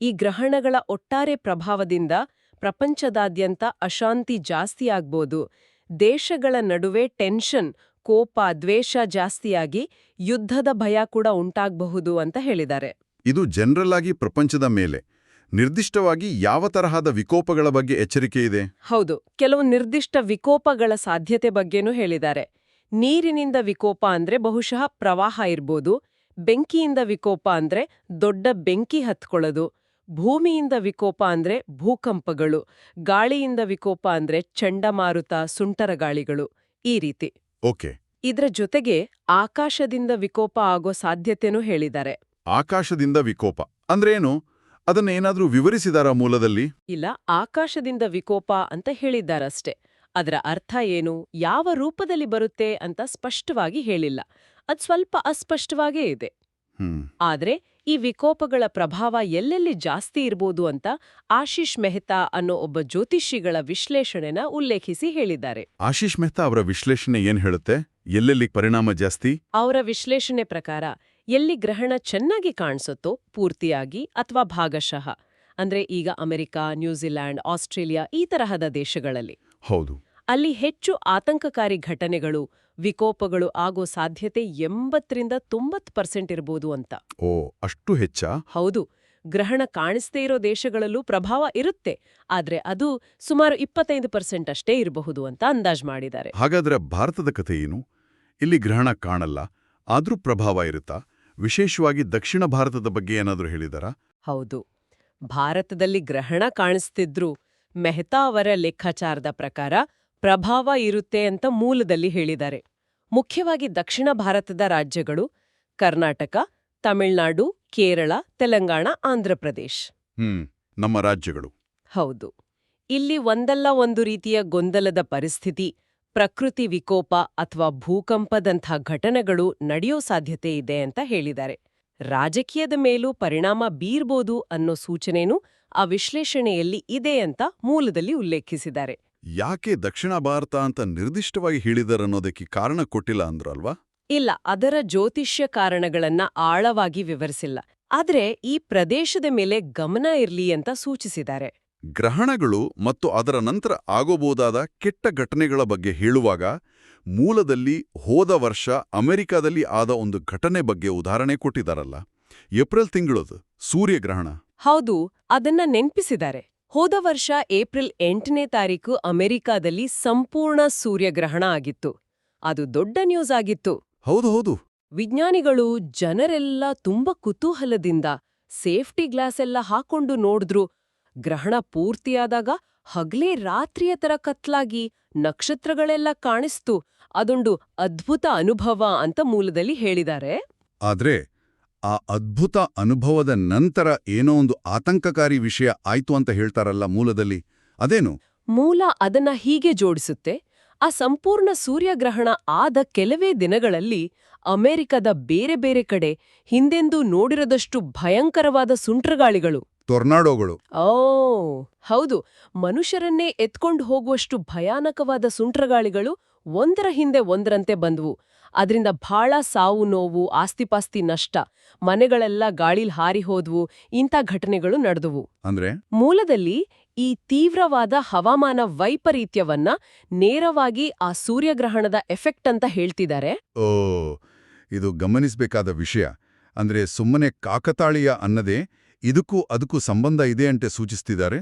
ಈ ಗ್ರಹಣಗಳ ಒಟ್ಟಾರೆ ಪ್ರಭಾವದಿಂದ ಪ್ರಪಂಚದಾದ್ಯಂತ ಅಶಾಂತಿ ಜಾಸ್ತಿ ಆಗ್ಬೋದು, ದೇಶಗಳ ನಡುವೆ ಟೆನ್ಷನ್, ಕೋಪ, ದ್ವೇಷ ಜಾಸ್ತಿಯಾಗಿ ಯುದ್ಧದ ಭಯ ಕೂಡ ಉಂಟಾಗಬಹುದು ಅಂತ ಹೇಳಿದ್ದಾರೆ. ಇದು ಜನರಲ್ ಆಗಿ ಪ್ರಪಂಚದ ಮೇಲೆ. ನಿರ್ದಿಷ್ಟವಾಗಿ ಯಾವ ತರಹದ ವಿಕೋಪಗಳ ಬಗ್ಗೆ ಎಚ್ಚರಿಕೆ ಇದೆ? ಹೌದು, ಕೆಲವು ನಿರ್ದಿಷ್ಟ ವಿಕೋಪಗಳ ಸಾಧ್ಯತೆ ಬಗ್ಗೆನೂ ಹೇಳಿದ್ದಾರೆ. ನೀರಿನಿಂದ ವಿಕೋಪ ಅಂದ್ರೆ ಬಹುಶಃ ಪ್ರವಾಹ ಇರ್ಬೋದು, ಬೆಂಕಿಯಿಂದ ವಿಕೋಪ ಅಂದ್ರೆ ದೊಡ್ಡ ಬೆಂಕಿ ಹತ್ಕೊಳ್ಳೋದು, ಭೂಮಿಯಿಂದ ವಿಕೋಪ ಅಂದ್ರೆ ಭೂಕಂಪಗಳು, ಗಾಳಿಯಿಂದ ವಿಕೋಪ ಅಂದ್ರೆ ಚಂಡಮಾರುತ, ಸುಂಟರಗಾಳಿಗಳು, ಈ ರೀತಿ. ಓಕೆ. ಇದ್ರ ಜೊತೆಗೆ ಆಕಾಶದಿಂದ ವಿಕೋಪ ಆಗೋ ಸಾಧ್ಯತೆನೂ ಹೇಳಿದ್ದಾರೆ. ಆಕಾಶದಿಂದ ವಿಕೋಪ ಅಂದ್ರೇನು? ಅದನ್ನೇನಾದ್ರೂ ವಿವರಿಸಿದಾರಾ ಮೂಲದಲ್ಲಿ? ಇಲ್ಲ, ಆಕಾಶದಿಂದ ವಿಕೋಪ ಅಂತ ಹೇಳಿದ್ದಾರಷ್ಟೆ. ಅದರ ಅರ್ಥ ಏನು, ಯಾವ ರೂಪದಲ್ಲಿ ಬರುತ್ತೆ ಅಂತ ಸ್ಪಷ್ಟವಾಗಿ ಹೇಳಿಲ್ಲ. ಅದ್ ಸ್ವಲ್ಪ ಅಸ್ಪಷ್ಟವಾಗೇ ಇದೆ. ಆದ್ರೆ ಈ ವಿಕೋಪಗಳ ಪ್ರಭಾವ ಎಲ್ಲೆಲ್ಲಿ ಜಾಸ್ತಿ ಇರ್ಬೋದು ಅಂತ ಆಶೀಶ್ ಮೆಹ್ತಾ ಅನ್ನೋ ಒಬ್ಬ ಜ್ಯೋತಿಷಿಗಳ ವಿಶ್ಲೇಷಣೆನ ಉಲ್ಲೇಖಿಸಿ ಹೇಳಿದ್ದಾರೆ. ಆಶೀಶ್ ಮೆಹ್ತಾ ಅವರ ವಿಶ್ಲೇಷಣೆ ಏನ್ ಹೇಳುತ್ತೆ? ಎಲ್ಲೆಲ್ಲಿ ಪರಿಣಾಮ ಜಾಸ್ತಿ? ಅವರ ವಿಶ್ಲೇಷಣೆ ಪ್ರಕಾರ ಎಲ್ಲಿ ಗ್ರಹಣ ಚೆನ್ನಾಗಿ ಕಾಣಿಸುತ್ತೋ ಪೂರ್ತಿಯಾಗಿ ಅಥವಾ ಭಾಗಶಃ, ಅಂದ್ರೆ ಈಗ ಅಮೆರಿಕ, ನ್ಯೂಜಿಲ್ಯಾಂಡ್, ಆಸ್ಟ್ರೇಲಿಯಾ ಈ ತರಹದ ದೇಶಗಳಲ್ಲಿ, ಹೌದು, ಅಲ್ಲಿ ಹೆಚ್ಚು ಆತಂಕಕಾರಿ ಘಟನೆಗಳು, ವಿಕೋಪಗಳು ಆಗೋ ಸಾಧ್ಯತೆ 80% ಇರ್ಬೋದು ಅಂತ. ಓ, ಅಷ್ಟು ಹೆಚ್ಚಾ? ಹೌದು, ಗ್ರಹಣ ಕಾಣಿಸ್ದೇ ಇರೋ ದೇಶಗಳಲ್ಲೂ ಪ್ರಭಾವ ಇರುತ್ತೆ, ಆದ್ರೆ ಅದು ಸುಮಾರು 25% ಅಷ್ಟೇ ಇರಬಹುದು ಅಂತ ಅಂದಾಜ್ ಮಾಡಿದ್ದಾರೆ. ಹಾಗಾದ್ರೆ ಭಾರತದ ಕಥೆ ಏನು? ಇಲ್ಲಿ ಗ್ರಹಣ ಕಾಣಲ್ಲ, ಆದ್ರೂ ಪ್ರಭಾವ ಇರುತ್ತಾ? ವಿಶೇಷವಾಗಿ ದಕ್ಷಿಣ ಭಾರತದ ಬಗ್ಗೆ ಏನಾದ್ರೂ ಹೇಳಿದಾರಾ? ಹೌದು, ಭಾರತದಲ್ಲಿ ಗ್ರಹಣ ಕಾಣಿಸ್ತಿದ್ರು ಮೆಹ್ತಾ ಅವರ ಲೆಕ್ಕಾಚಾರದ ಪ್ರಕಾರ ಪ್ರಭಾವ ಇರುತ್ತೆ ಅಂತ ಮೂಲದಲ್ಲಿ ಹೇಳಿದ್ದಾರೆ. ಮುಖ್ಯವಾಗಿ ದಕ್ಷಿಣ ಭಾರತದ ರಾಜ್ಯಗಳು ಕರ್ನಾಟಕ, ತಮಿಳುನಾಡು, ಕೇರಳ, ತೆಲಂಗಾಣ, ಆಂಧ್ರಪ್ರದೇಶ್. ನಮ್ಮ ರಾಜ್ಯಗಳು. ಹೌದು, ಇಲ್ಲಿ ಒಂದಲ್ಲ ಒಂದು ರೀತಿಯ ಗೊಂದಲದ ಪರಿಸ್ಥಿತಿ, ಪ್ರಕೃತಿ ವಿಕೋಪ ಅಥವಾ ಭೂಕಂಪದಂಥ ಘಟನೆಗಳು ನಡೆಯೋ ಸಾಧ್ಯತೆ ಇದೆ ಅಂತ ಹೇಳಿದ್ದಾರೆ. ರಾಜಕೀಯದ ಮೇಲೂ ಪರಿಣಾಮ ಬೀರ್ಬೋದು ಅನ್ನೋ ಸೂಚನೆನೂ ಆ ವಿಶ್ಲೇಷಣೆಯಲ್ಲಿ ಇದೆ ಅಂತ ಮೂಲದಲ್ಲಿ ಉಲ್ಲೇಖಿಸಿದ್ದಾರೆ. ಯಾಕೆ ದಕ್ಷಿಣ ಭಾರತ ಅಂತ ನಿರ್ದಿಷ್ಟವಾಗಿ ಹೇಳಿದರನ್ನೋದಕ್ಕೆ ಕಾರಣ ಕೊಟ್ಟಿಲ್ಲ ಅಂದ್ರಲ್ವಾ? ಇಲ್ಲ, ಅದರ ಜ್ಯೋತಿಷ್ಯ ಕಾರಣಗಳನ್ನ ಆಳವಾಗಿ ವಿವರಿಸಿಲ್ಲ. ಆದ್ರೆ ಈ ಪ್ರದೇಶದ ಮೇಲೆ ಗಮನ ಇರ್ಲಿ ಅಂತ ಸೂಚಿಸಿದ್ದಾರೆ. ಗ್ರಹಣಗಳು ಮತ್ತು ಅದರ ನಂತರ ಆಗೋಬಹುದಾದ ಕೆಟ್ಟ ಘಟನೆಗಳ ಬಗ್ಗೆ ಹೇಳುವಾಗ ಮೂಲದಲ್ಲಿ ಹೋದ ವರ್ಷ ಅಮೆರಿಕದಲ್ಲಿ ಆದ ಒಂದು ಘಟನೆ ಬಗ್ಗೆ ಉದಾಹರಣೆ ಕೊಟ್ಟಿದ್ದಾರಲ್ಲ, ಏಪ್ರಿಲ್ ತಿಂಗಳದು ಸೂರ್ಯಗ್ರಹಣ. ಹೌದು, ಅದನ್ನ ನೆನ್ಪಿಸಿದ್ದಾರೆ. ಹೋದ ವರ್ಷ ಏಪ್ರಿಲ್ 8ನೇ ತಾರೀಕು ಅಮೆರಿಕಾದಲ್ಲಿ ಸಂಪೂರ್ಣ ಸೂರ್ಯಗ್ರಹಣ ಆಗಿತ್ತು. ಅದು ದೊಡ್ಡ ನ್ಯೂಸ್ ಆಗಿತ್ತು. ಹೌದು ಹೌದು. ವಿಜ್ಞಾನಿಗಳು, ಜನರೆಲ್ಲ ತುಂಬಾ ಕುತೂಹಲದಿಂದ ಸೇಫ್ಟಿ ಗ್ಲಾಸ್ ಎಲ್ಲ ಹಾಕೊಂಡು ನೋಡಿದ್ರು. ಗ್ರಹಣ ಪೂರ್ತಿಯಾದಾಗ ಹಗಲೇ ರಾತ್ರಿಯ ತರ ಕತ್ಲಾಗಿ ನಕ್ಷತ್ರಗಳೆಲ್ಲ ಕಾಣಿಸ್ತು. ಅದೊಂದು ಅದ್ಭುತ ಅನುಭವ ಅಂತ ಮೂಲದಲ್ಲಿ ಹೇಳಿದ್ದಾರೆ. ಆದ್ರೆ ಆ ಅದ್ಭುತ ಅನುಭವದ ನಂತರ ಏನೋ ಒಂದು ಆತಂಕಕಾರಿ ವಿಷಯ ಆಯ್ತು ಅಂತ ಹೇಳ್ತಾರಲ್ಲ ಮೂಲದಲ್ಲಿ, ಅದೇನು? ಮೂಲ ಅದನ್ನ ಹೀಗೆ ಜೋಡಿಸುತ್ತೆ. ಆ ಸಂಪೂರ್ಣ ಸೂರ್ಯಗ್ರಹಣ ಆದ ಕೆಲವೇ ದಿನಗಳಲ್ಲಿ ಅಮೆರಿಕದ ಬೇರೆ ಬೇರೆ ಕಡೆ ಹಿಂದೆಂದೂ ನೋಡಿರದಷ್ಟು ಭಯಂಕರವಾದ ಸುಂಟ್ರಗಾಳಿಗಳು, ಟೊರ್ನಾಡೋಗಳು. ಹೌದು, ಮನುಷ್ಯರನ್ನೇ ಎತ್ಕೊಂಡು ಹೋಗುವಷ್ಟು ಭಯಾನಕವಾದ ಸುಂಟ್ರಗಾಳಿಗಳು ಒಂದರ ಹಿಂದೆ ಒಂದರಂತೆ ಬಂದ್ವು. ಅದರಿಂದ ಬಹಳ ಸಾವು ನೋವು, ಆಸ್ತಿಪಾಸ್ತಿ ನಷ್ಟ, ಮನೆಗಳೆಲ್ಲ ಗಾಳಿಲ್ ಹಾರಿ ಹೋದ್ವು. ಇಂಥ ಘಟನೆಗಳು ನಡೆದುವು. ಅಂದ್ರೆ ಮೂಲದಲ್ಲಿ ಈ ತೀವ್ರವಾದ ಹವಾಮಾನ ವೈಪರೀತ್ಯವನ್ನ ನೇರವಾಗಿ ಆ ಸೂರ್ಯಗ್ರಹಣದ ಎಫೆಕ್ಟ್ ಅಂತ ಹೇಳ್ತಿದ್ದಾರೆ. ಓ, ಇದು ಗಮನಿಸಬೇಕಾದ ವಿಷಯ. ಅಂದ್ರೆ ಸುಮ್ಮನೆ ಕಾಕತಾಳೀಯ ಅನ್ನದೇ ಇದಕ್ಕೂ ಅದಕ್ಕೂ ಸಂಬಂಧ ಇದೆ ಅಂತ ಸೂಚಿಸ್ತಿದ್ದಾರೆ.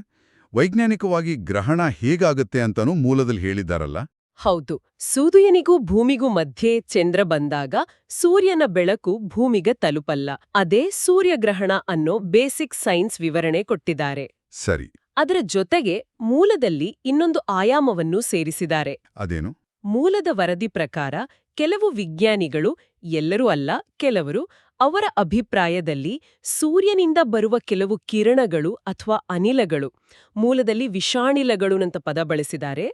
ವೈಜ್ಞಾನಿಕವಾಗಿ ಗ್ರಹಣ ಹೇಗಾಗತ್ತೆ ಅಂತನೂ ಮೂಲದಲ್ಲಿ ಹೇಳಿದ್ದಾರಲ್ಲ. ಹೌದು, ಸೂರ್ಯನಿಗೂ ಭೂಮಿಗೂ ಮಧ್ಯೆ ಚಂದ್ರ ಬಂದಾಗ ಸೂರ್ಯನ ಬೆಳಕು ಭೂಮಿಗೆ ತಲುಪಲ್ಲ. ಅದೇ ಸೂರ್ಯಗ್ರಹಣ ಅನ್ನೋ ಬೇಸಿಕ್ ಸೈನ್ಸ್ ವಿವರಣೆ ಕೊಟ್ಟಿದ್ದಾರೆ. ಸರಿ. ಅದರ ಜೊತೆಗೆ ಮೂಲದಲ್ಲಿ ಇನ್ನೊಂದು ಆಯಾಮವನ್ನು ಸೇರಿಸಿದ್ದಾರೆ. ಅದೇನು? ಮೂಲದ ವರದಿ ಪ್ರಕಾರ ಕೆಲವು ವಿಜ್ಞಾನಿಗಳು, ಎಲ್ಲರೂ ಅಲ್ಲ ಕೆಲವರು, ಅವರ ಅಭಿಪ್ರಾಯದಲ್ಲಿ ಸೂರ್ಯನಿಂದ ಬರುವ ಕೆಲವು ಕಿರಣಗಳು ಅಥವಾ ಅನಿಲಗಳು, ಮೂಲದಲ್ಲಿ ವಿಷಾನಿಲಗಳು ಅಂತ ಪದ ಬಳಸಿದ್ದಾರೆ,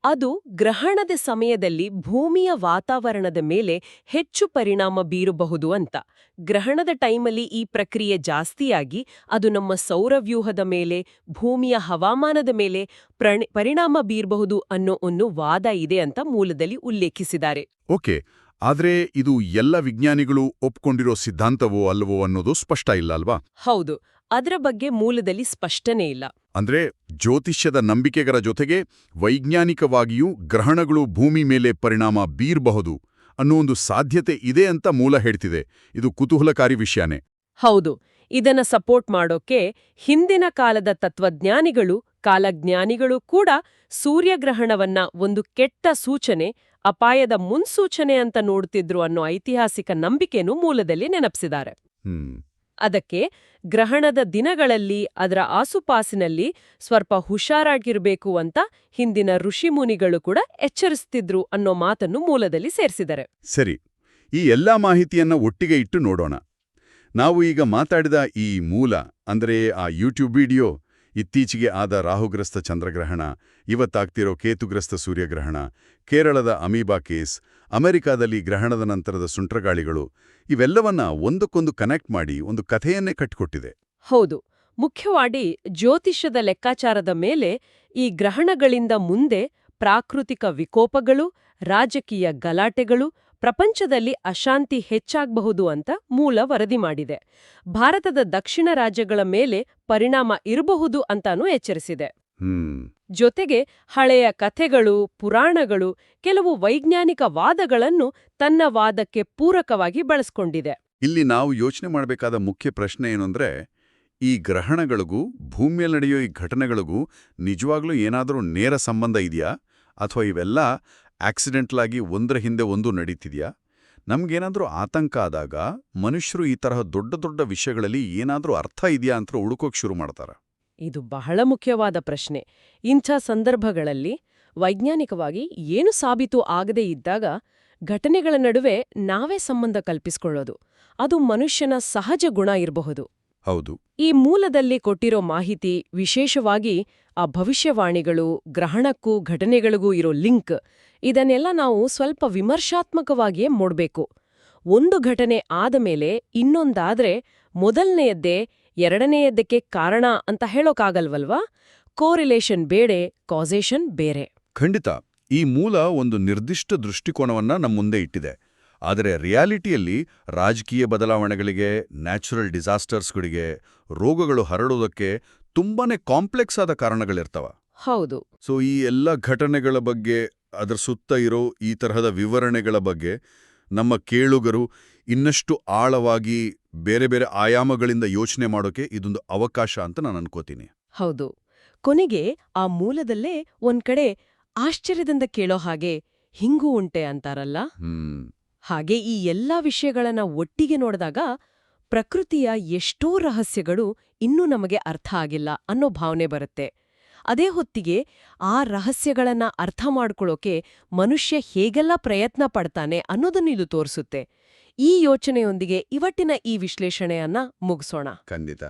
ಅದು ಗ್ರಹಣದ ಸಮಯದಲ್ಲಿ ಭೂಮಿಯ ವಾತಾವರಣದ ಮೇಲೆ ಹೆಚ್ಚು ಪರಿಣಾಮ ಬೀರಬಹುದು ಅಂತ. ಗ್ರಹಣದ ಟೈಮಲ್ಲಿ ಈ ಪ್ರಕ್ರಿಯೆ ಜಾಸ್ತಿಯಾಗಿ ಅದು ನಮ್ಮ ಸೌರವ್ಯೂಹದ ಮೇಲೆ, ಭೂಮಿಯ ಹವಾಮಾನದ ಮೇಲೆ ಪರಿಣಾಮ ಬೀರಬಹುದು ಅನ್ನೋ ಒಂದು ವಾದ ಇದೆ ಅಂತ ಮೂಲದಲ್ಲಿ ಉಲ್ಲೇಖಿಸಿದ್ದಾರೆ. ಓಕೆ, ಆದ್ರೆ ಇದು ಎಲ್ಲ ವಿಜ್ಞಾನಿಗಳು ಒಪ್ಕೊಂಡಿರೋ ಸಿದ್ಧಾಂತವೋ ಅಲ್ಲವೋ ಅನ್ನೋದು ಸ್ಪಷ್ಟ ಇಲ್ಲ ಅಲ್ವಾ? ಹೌದು, ಅದರ ಬಗ್ಗೆ ಮೂಲದಲ್ಲಿ ಸ್ಪಷ್ಟನೆ ಇಲ್ಲ. ಅಂದ್ರೆ ಜ್ಯೋತಿಷ್ಯದ ನಂಬಿಕೆಗರ ಜೊತೆಗೆ ವೈಜ್ಞಾನಿಕವಾಗಿಯೂ ಗ್ರಹಣಗಳು ಭೂಮಿ ಮೇಲೆ ಪರಿಣಾಮ ಬೀರಬಹುದು ಅನ್ನೋ ಒಂದು ಸಾಧ್ಯತೆ ಇದೆ ಅಂತ ಮೂಲ ಹೇಳ್ತಿದೆ. ಇದು ಕುತೂಹಲಕಾರಿ ವಿಷಯನೇ. ಹೌದು, ಇದನ್ನ ಸಪೋರ್ಟ್ ಮಾಡೋಕೆ ಹಿಂದಿನ ಕಾಲದ ತತ್ವಜ್ಞಾನಿಗಳು, ಕಾಲಜ್ಞಾನಿಗಳು ಕೂಡ ಸೂರ್ಯಗ್ರಹಣವನ್ನ ಒಂದು ಕೆಟ್ಟ ಸೂಚನೆ, ಅಪಾಯದ ಮುನ್ಸೂಚನೆ ಅಂತ ನೋಡ್ತಿದ್ರು ಅನ್ನೋ ಐತಿಹಾಸಿಕ ನಂಬಿಕೆನೂ ಮೂಲದಲ್ಲಿ ನೆನಪಿಸಿದ್ದಾರೆ. ಅದಕ್ಕೆ ಗ್ರಹಣದ ದಿನಗಳಲ್ಲಿ ಅದರ ಆಸುಪಾಸಿನಲ್ಲಿ ಸ್ವಲ್ಪ ಹುಷಾರಾಗಿರ್ಬೇಕು ಅಂತ ಹಿಂದಿನ ಋಷಿಮುನಿಗಳು ಕೂಡ ಎಚ್ಚರಿಸ್ತಿದ್ರು ಅನ್ನೋ ಮಾತನ್ನು ಮೂಲದಲ್ಲಿ ಸೇರಿಸಿದ್ದಾರೆ. ಸರಿ, ಈ ಎಲ್ಲಾ ಮಾಹಿತಿಯನ್ನ ಒಟ್ಟಿಗೆ ಇಟ್ಟು ನೋಡೋಣ. ನಾವು ಈಗ ಮಾತಾಡಿದ ಈ ಮೂಲ ಅಂದ್ರೆ ಆ ಯೂಟ್ಯೂಬ್ ವಿಡಿಯೋ, ಇತ್ತೀಚೆಗೆ ಆದ ರಾಹುಗ್ರಸ್ತ ಚಂದ್ರಗ್ರಹಣ, ಇವತ್ತಾಗ್ತಿರೋ ಕೇತುಗ್ರಸ್ತ ಸೂರ್ಯಗ್ರಹಣ, ಕೇರಳದ ಅಮೀಬಾ ಕೇಸ್, ಅಮೆರಿಕಾದಲ್ಲಿ ಗ್ರಹಣದ ನಂತರದ ಸುಂಟ್ರಗಾಳಿಗಳು, ಇವೆಲ್ಲವನ್ನ ಒಂದಕ್ಕೊಂದು ಕನೆಕ್ಟ್ ಮಾಡಿ ಒಂದು ಕಥೆಯನ್ನೇ ಕಟ್ಟಿಕೊಟ್ಟಿದೆ. ಹೌದು, ಮುಖ್ಯವಾಗಿ ಜ್ಯೋತಿಷ್ಯದ ಲೆಕ್ಕಾಚಾರದ ಮೇಲೆ ಈ ಗ್ರಹಣಗಳಿಂದ ಮುಂದೆ ಪ್ರಾಕೃತಿಕ ವಿಕೋಪಗಳು, ರಾಜಕೀಯ ಗಲಾಟೆಗಳು, ಪ್ರಪಂಚದಲ್ಲಿ ಅಶಾಂತಿ ಹೆಚ್ಚಾಗಬಹುದು ಅಂತ ಮೂಲ ವರದಿ ಮಾಡಿದೆ. ಭಾರತದ ದಕ್ಷಿಣ ರಾಜ್ಯಗಳ ಮೇಲೆ ಪರಿಣಾಮ ಇರಬಹುದು ಅಂತಾನೂ ಎಚ್ಚರಿಸಿದೆ. ಜೊತೆಗೆ ಹಳೆಯ ಕಥೆಗಳು, ಪುರಾಣಗಳು, ಕೆಲವು ವೈಜ್ಞಾನಿಕ ವಾದಗಳನ್ನು ತನ್ನ ವಾದಕ್ಕೆ ಪೂರಕವಾಗಿ ಬಳಸ್ಕೊಂಡಿದೆ. ಇಲ್ಲಿ ನಾವು ಯೋಚನೆ ಮಾಡಬೇಕಾದ ಮುಖ್ಯ ಪ್ರಶ್ನೆ ಏನಂದ್ರೆ, ಈ ಗ್ರಹಣಗಳಿಗೂ ಭೂಮಿಯಲ್ಲಿ ನಡೆಯೋ ಈ ಘಟನೆಗಳಿಗೂ ನಿಜವಾಗ್ಲೂ ಏನಾದರೂ ನೇರ ಸಂಬಂಧ ಇದೆಯಾ, ಅಥವಾ ಇವೆಲ್ಲ ಆಕ್ಸಿಡೆಂಟಲ್ ಆಗಿ ಒಂದರ ಹಿಂದೆ ಒಂದು ನಡೀತಿದ್ಯಾ? ನಮ್ಗೇನಾದ್ರೂ ಆತಂಕ ಆದಾಗ ಮನುಷ್ಯರು ಈ ತರಹ ದೊಡ್ಡ ದೊಡ್ಡ ವಿಷಯಗಳಲ್ಲಿ ಏನಾದ್ರೂ ಅರ್ಥ ಇದೆಯಾ ಅಂತ ಹುಡುಕೋಕ್ ಶುರು ಮಾಡ್ತಾರ. ಇದು ಬಹಳ ಮುಖ್ಯವಾದ ಪ್ರಶ್ನೆ. ಇಂಥ ಸಂದರ್ಭಗಳಲ್ಲಿ ವೈಜ್ಞಾನಿಕವಾಗಿ ಏನು ಸಾಬೀತು ಆಗದೇ ಇದ್ದಾಗ ಘಟನೆಗಳ ನಡುವೆ ನಾವೇ ಸಂಬಂಧ ಕಲ್ಪಿಸಿಕೊಳ್ಳೋದು, ಅದು ಮನುಷ್ಯನ ಸಹಜ ಗುಣ ಇರಬಹುದು. ಹೌದು, ಈ ಮೂಲದಲ್ಲಿ ಕೊಟ್ಟಿರೋ ಮಾಹಿತಿ, ವಿಶೇಷವಾಗಿ ಆ ಭವಿಷ್ಯವಾಣಿಗಳು, ಗ್ರಹಣಕ್ಕೂ ಘಟನೆಗಳಿಗೂ ಇರೋ ಲಿಂಕ್, ಇದನ್ನೆಲ್ಲ ನಾವು ಸ್ವಲ್ಪ ವಿಮರ್ಶಾತ್ಮಕವಾಗಿಯೇ ನೋಡ್ಬೇಕು. ಒಂದು ಘಟನೆ ಆದ ಮೇಲೆ ಇನ್ನೊಂದಾದ್ರೆ ಮೊದಲನೆಯದ್ದೇ ಎರಡನೆಯದ್ದಕ್ಕೆ ಕಾರಣ ಅಂತ ಹೇಳೋಕ್ಕಾಗಲ್ವಲ್ವಾ? ಕೋರಿಲೇಷನ್ ಬೇರೆ, ಕಾಸೇಷನ್ ಬೇರೆ. ಖಂಡಿತ. ಈ ಮೂಲ ಒಂದು ನಿರ್ದಿಷ್ಟ ದೃಷ್ಟಿಕೋನವನ್ನ ನಮ್ಮ ಮುಂದೆ ಇಟ್ಟಿದೆ. ಆದರೆ ರಿಯಾಲಿಟಿಯಲ್ಲಿ ರಾಜಕೀಯ ಬದಲಾವಣೆಗಳಿಗೆ, ನ್ಯಾಚುರಲ್ ಡಿಸಾಸ್ಟರ್ಸ್ಗಳಿಗೆ, ರೋಗಗಳು ಹರಡೋದಕ್ಕೆ ತುಂಬಾನೇ ಕಾಂಪ್ಲೆಕ್ಸ್ ಆದ ಕಾರಣಗಳಿರ್ತವ. ಹೌದು. ಸೊ ಈ ಎಲ್ಲ ಘಟನೆಗಳ ಬಗ್ಗೆ, ಅದರ ಸುತ್ತ ಇರೋ ಈ ತರಹದ ವಿವರಣೆಗಳ ಬಗ್ಗೆ ನಮ್ಮ ಕೇಳುಗರು ಇನ್ನಷ್ಟು ಆಳವಾಗಿ ಬೇರೆ ಬೇರೆ ಆಯಾಮಗಳಿಂದ ಯೋಚನೆ ಮಾಡೋಕೆ ಇದೊಂದು ಅವಕಾಶ ಅಂತ ನಾನು ಅನ್ಕೋತೀನಿ. ಹೌದು. ಕೊನೆಗೆ ಆ ಮೂಲದಲ್ಲೇ ಒಂದ್ಕಡೆ ಆಶ್ಚರ್ಯದಿಂದ ಕೇಳೋ ಹಾಗೆ ಹಿಂಗೂ ಉಂಟೆ ಅಂತಾರಲ್ಲ, ಹಾಗೆ ಈ ಎಲ್ಲಾ ವಿಷಯಗಳನ್ನ ಒಟ್ಟಿಗೆ ನೋಡಿದಾಗ ಪ್ರಕೃತಿಯ ಎಷ್ಟೋ ರಹಸ್ಯಗಳು ಇನ್ನೂ ನಮಗೆ ಅರ್ಥ ಆಗಿಲ್ಲ ಅನ್ನೋ ಭಾವನೆ ಬರುತ್ತೆ. ಅದೇ ಹೊತ್ತಿಗೆ ಆ ರಹಸ್ಯಗಳನ್ನ ಅರ್ಥ ಮಾಡ್ಕೊಳ್ಳೋಕೆ ಮನುಷ್ಯ ಹೇಗೆಲ್ಲ ಪ್ರಯತ್ನ ಪಡ್ತಾನೆ ಅನ್ನೋದನ್ನ ಇದು ತೋರಿಸುತ್ತೆ. ಈ ಯೋಚನೆಯೊಂದಿಗೆ ಇವತ್ತಿನ ಈ ವಿಶ್ಲೇಷಣೆಯನ್ನ ಮುಗಿಸೋಣ. ಖಂಡಿತ.